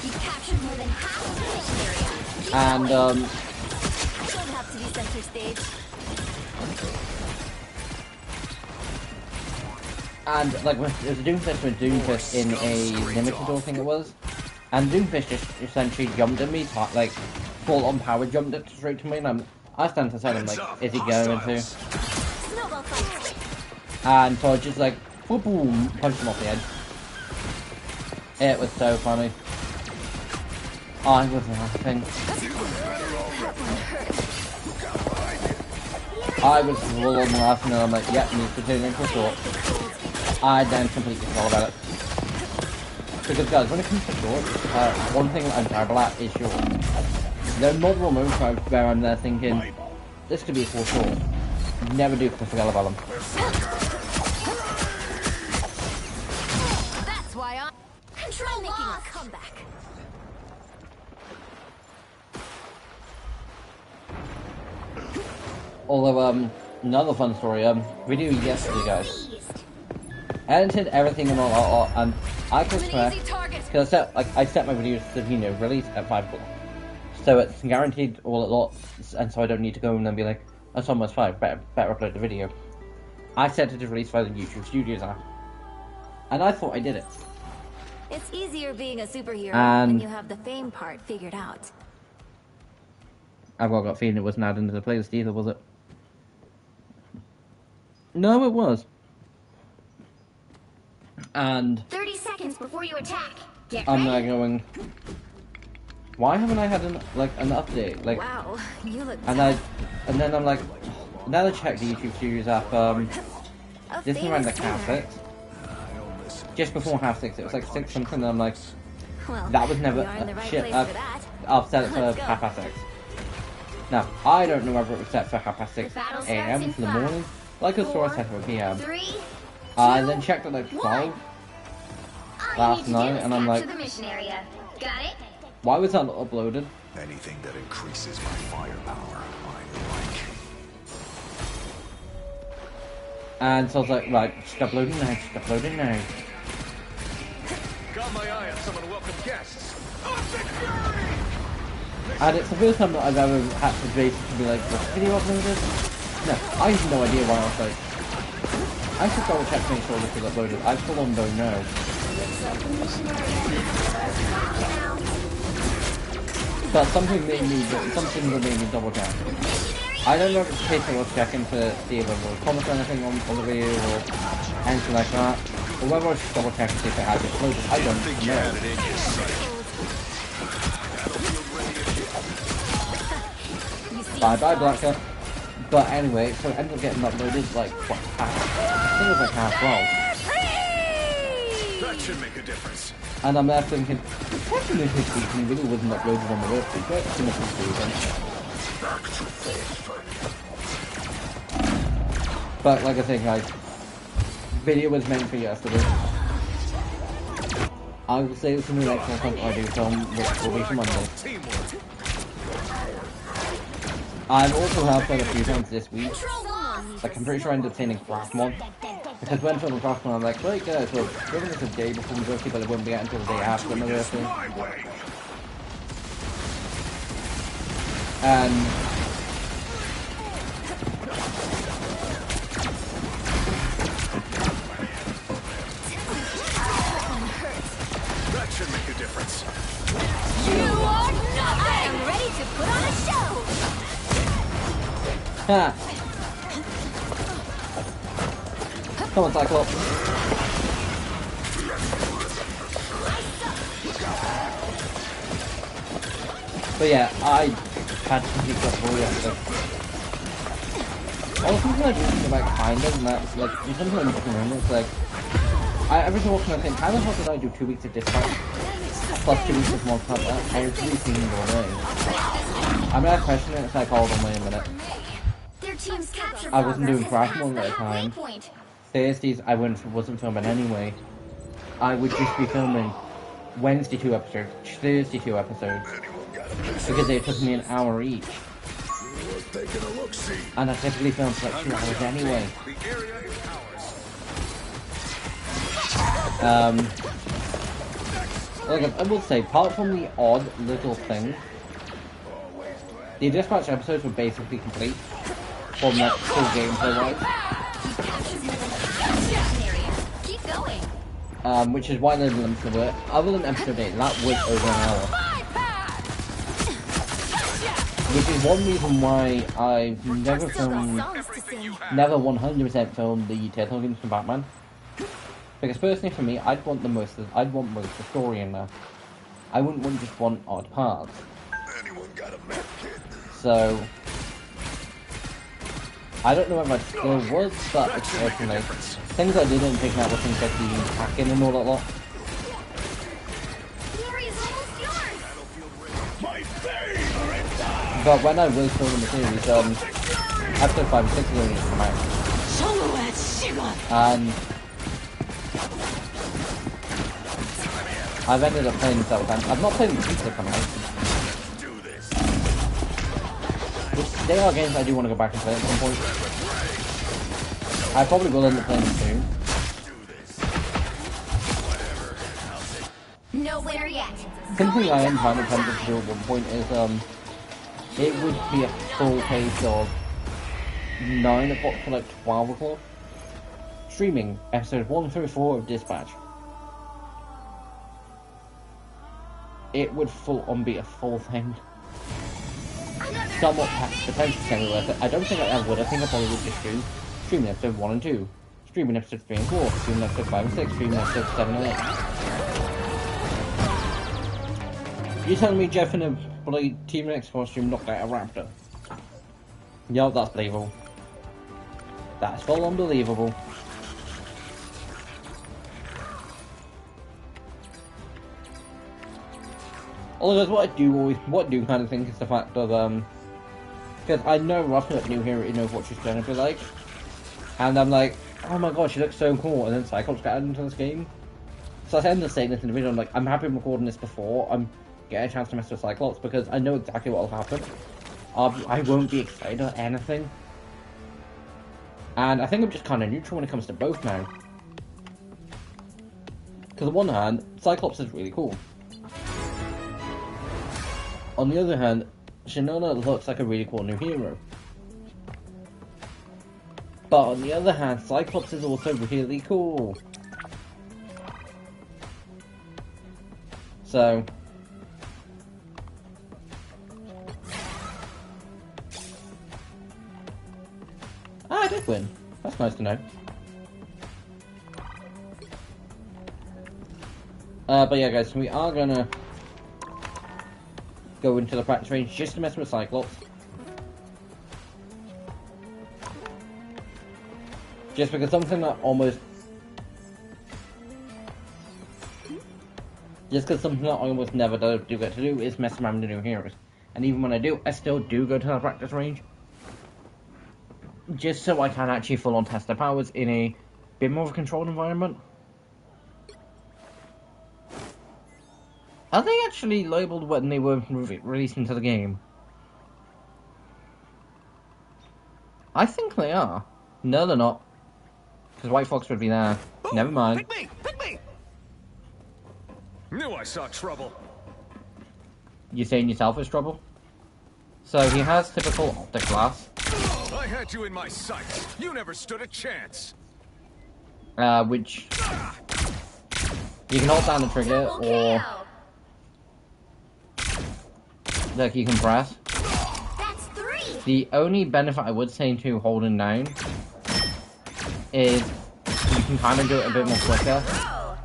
You captured more than half of the mission area. And, Don't have to be center stage. and like, there was a Doomfist with Doomfist in a limited door thing it was. And Doomfist just essentially jumped at me, like, full on power jumped it straight to me, and I stand to the side, I'm like, is he going to? Snowball fight. And so I just like, boom, boom, punched him off the edge. It was so funny. I was laughing. I was full on laughing, and I'm like, yep, needs to turn into a short. I then completely forgot about it. Because guys, when it comes to shorts, one thing that I'm terrible at is short. There are multiple moves where I'm there thinking, this could be a full short. Never do because I forget about them. That's why I'm Control making a lock. comeback. Although, another fun story, video yesterday, guys. I edited everything and all, and I could swear, Easy target. because I set my videos to, release at 5 o'clock. So it's guaranteed all at lots, and so I don't need to go in and be like, oh, it's almost 5, better upload the video. I set it to release via the YouTube Studios app. And I thought I did it. It's easier being a superhero And- when you have the fame part figured out. I've got a feeling it wasn't added into the playlist either, was it? No, it was. And 30 seconds before you attack. Get I'm ready. not going, why haven't I had an update? Like, Wow, you look and then I'm like, now I check the YouTube Studios app, a this is around famous like half singer. 6. Just before half 6, it was like 6 something, and I'm like, Well, that was never, we are in the right shit, place for that. I'll set it for Let's go. 6:30. Now, I don't know whether it was set for 6:30 battle starts AM in for the 5, morning, like I saw I set it for PM. 3, I 2, then checked at like 12, all you last need to night, do is and I'm capture like, the mission area. Got it? why was that not uploaded? Anything that increases my firepower, I like. And so I was like, right, just uploading now, just uploading now. Got my eye on some unwelcome guests. And it's the first time that I've ever had to basically be like, was the video uploaded? No, I have no idea why I was like, I should double check to make sure this is uploaded. I full on don't know. But something that made me double check. I don't know if it's a case I was checking to see if there was comments or anything on the video or anything like that. Or whether I was just double checking to see if it had been uploaded. I don't Think you had it know. in your sight. Bye bye Blacker. But anyway, so it ended up getting uploaded like what, I think it was like half 12. That should make a difference. And I'm there thinking, technically this season really wasn't uploaded on the website, but it's in the season. But like I say guys, video was meant for yesterday. I will save some new extra content I do film, which will be for Monday. I've also helped out a few times this week. Like I'm pretty sure I ended up saying Graphmon. Because when filming Graphmon I'm like, right guys, we're filming this a day before my birthday, but it wouldn't be out until the day after my birthday. And That should make a difference. You are nothing! I am ready to put on a show! ha! Come on, Cyclops. But yeah, I had to complete that ball yesterday. Also, something I do think about kind of, and that's like, sometimes I'm looking around, it's like, every so often I think, how the hell did I do 2 weeks of dispatch? Plus 2 weeks of Mod Combat? I was really thinking all day. I'm gonna question it, it's like, hold on, wait a minute. Their team's capture I wasn't doing progress is Graphmon at the halfway time. point. Thursdays I wasn't filming anyway. I would just be filming Wednesday 2 episodes, Thursday 2 episodes, because it took me an hour each. And I typically film for like 2 hours anyway. Like I will say, apart from the odd little thing, the dispatch episodes were basically complete from that full gameplay wise. Keep going. Which is why they're limited to it. Other than episode 8, that was over an hour. Which is one reason why I've never filmed, never 100% filmed the Telltale games from Batman. Because personally for me, I'd want most of the story in there. I wouldn't want just one odd part. So I don't know where my skill was, but it's personally things I didn't pick out were things like the hacking and all that lot. But when I was filming the series, episode 5 and 6 is only just come out. And I've ended up playing several times. I've not played the games that come out. Which they are games I do want to go back and play at some point. I probably will end up playing them soon. No winner yet. Something I am kind of tempted to do at one point is, it would be a full page of 9 o'clock to like 12 o'clock. Streaming episodes 1 through 4 of Dispatch. It would full on be a full thing. Somewhat potentially semi-worth it. I don't think I ever would. I think I probably would just do streaming episode 1 and 2. Streaming episode 3 and 4. Streaming episode 5 and 6. Streaming episode 7 and 8. You telling me Jeff in a bloody Team X costume knocked out a raptor? Yup, that's believable. That's full unbelievable. Although what I do kind of think is the fact of because I know roughly what New Hero knows what she's gonna be like, and I'm like, oh my god, she looks so cool, and then Cyclops got added into this game. So I end up saying this in the video, I'm like, I'm happy I'm recording this before I'm getting a chance to mess with Cyclops, because I know exactly what will happen. I won't be excited or anything. And I think I'm just kind of neutral when it comes to both now. Because on one hand, Cyclops is really cool. On the other hand, Shinona looks like a really cool new hero. But on the other hand, Cyclops is also really cool. So I did win. That's nice to know. But yeah guys, we are gonna go into the practice range just to mess with Cyclops. Just because something that almost Just because something that I almost never do get to do is mess around with the new heroes. And even when I do, I still do go to the practice range. Just so I can actually full on test their powers in a bit more of a controlled environment. Are they actually labelled when they were released into the game? I think they are. No, they're not. Because White Fox would be there. Oh, Never mind. Pick me! Pick me! Knew I saw trouble. You're saying yourself is trouble? So he has typical optic glass. I had you in my sights. You never stood a chance. Which you can hold down the trigger Double or kill. like you can press. That's 3. The only benefit I would say to holding down is you can kind of do it a bit more quicker. Oh.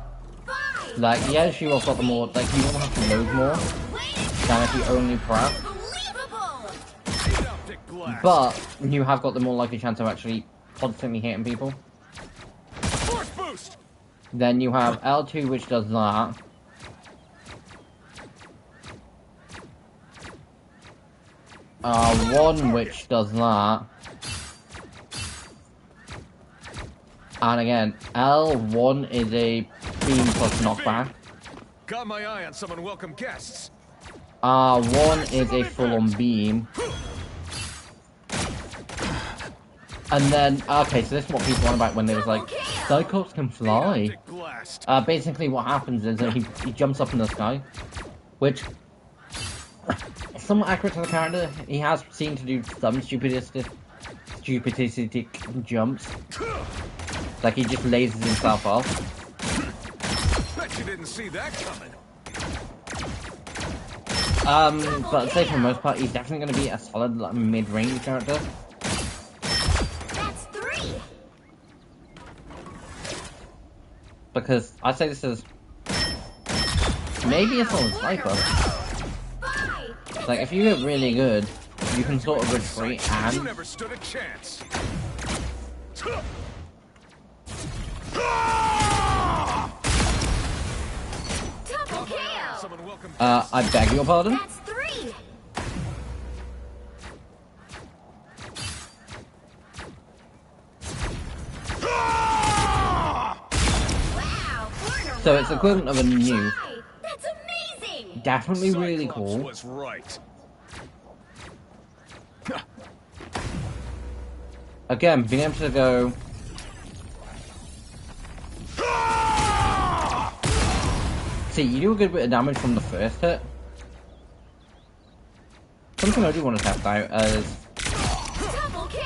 5. Like yes, you have got the more like you don't have to load more than if you only press. Unbelievable. Eat optic glass. But you have got the more likely chance of actually constantly hitting people. Force boost. Then you have L2 which does that. One which does that. And again, L1 is a beam plus knockback. Got my eye on someone welcome guests. R1 is a full-on beam. And then, okay, so this is what people want about when they was like, Cyclops can fly. Optic blast. Basically what happens is that he jumps up in the sky, which somewhat accurate to the character. He has seemed to do some stupidistic jumps. Like he just lasers himself off. Bet you didn't see that coming. But I'd say for the most part, he's definitely going to be a solid like, mid-range character. That's 3. Because I'd say this is maybe a solid sniper. 5. Like if you get really good, you can sort of retreat You and never stood a chance. Double kill. Someone welcome I beg your pardon. That's 3. Wow. 4 in a So it's row. equivalent of a new. Hi. That's amazing. Definitely really Cyclops cool. was right. Again, being able to go. See, you do a good bit of damage from the first hit. Something I do want to test out is Double kill.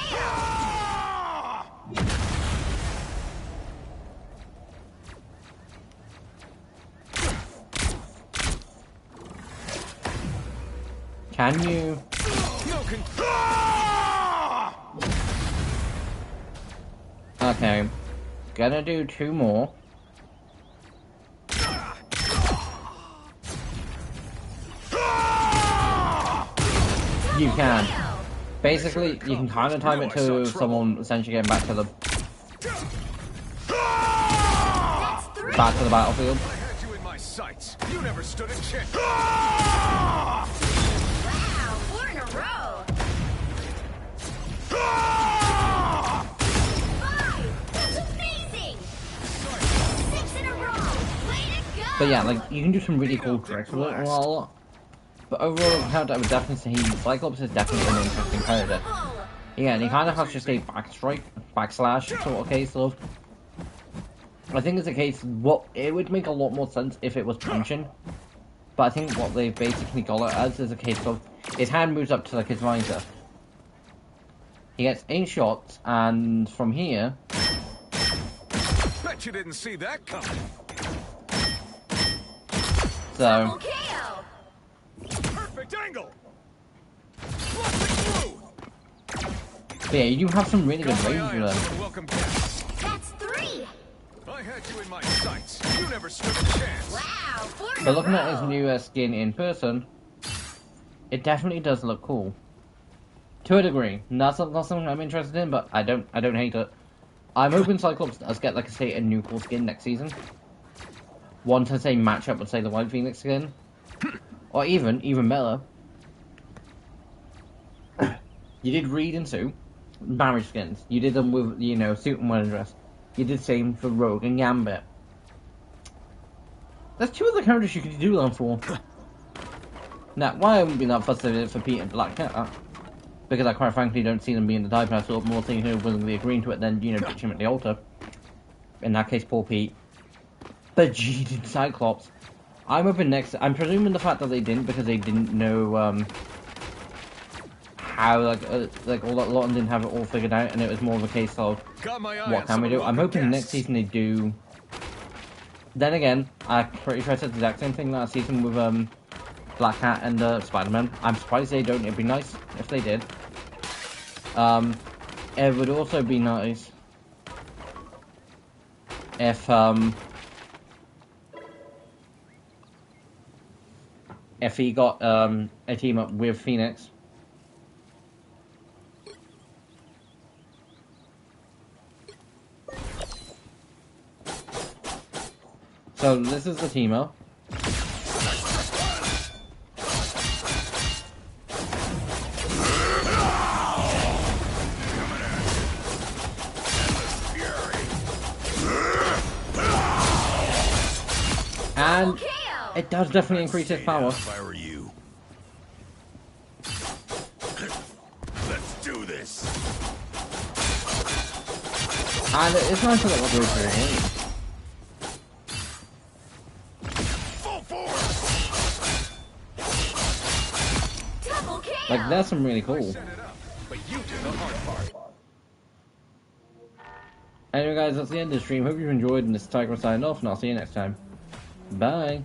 can you? No con- Okay, gonna do 2 more. You can. Basically, you can kind of time it to someone essentially getting back to the That's 3. battlefield. I had you in my sights. You never stood a chance. Wow. 4 in a row. 5. That's amazing. 6 in a row. Way to go. But yeah, like you can do some really cool tricks with it and all a lot. But overall, as a character, I would definitely say Cyclops is definitely an interesting character. Yeah, and he kind of has just a backslash sort of case of. I think it's a case what it would make a lot more sense if it was punching, but I think what they've basically got it as is a case of his hand moves up to like his visor. He gets 8 shots, and from here, Bet you didn't see that coming. Double so kill. Perfect angle. Blasting through. but yeah, you do have some really good Got my range eye with on them. someone welcome guests. That's 3. I had you in my sights. You never stood a chance. Wow. 4 in But a looking at his row. new skin in person, it definitely does look cool. To a degree. That's not something I'm interested in, but I don't hate it. I'm hoping Cyclops does get, like I say, a new cool skin next season. one to say match up with say the White Phoenix skin, or even better, you did Reed and Sue, marriage skins. You did them with suit and wedding dress. You did same for Rogue and Gambit. There's two other characters you could do that for. Now, why I haven't been that fussed for Pete and Black Cat? Because I quite frankly don't see them being the type, and I thought more seeing who willingly agreeing to it than, ditch him at the altar. In that case, poor Pete. But Vegeta Cyclops. I'm hoping next. I'm presuming the fact that they didn't because they didn't know how like all that lot and didn't have it all figured out, and it was more of a case of what can we do. I'm hoping next season they do. Then again, I'm pretty sure I said the exact same thing last season with Black Cat and Spider-Man. I'm surprised they don't. It'd be nice if they did. It would also be nice if he got a team up with Phoenix. So this is the team up. And it does definitely increase his power. If I were you. Let's do this. And it's nice to let what goes through him. Full force. Double kill! Like, that's some really cool. Set it up, but you did the hard part. Anyway guys, that's the end of the stream. Hope you enjoyed, and this is Tiger signing off, and I'll see you next time. Bye.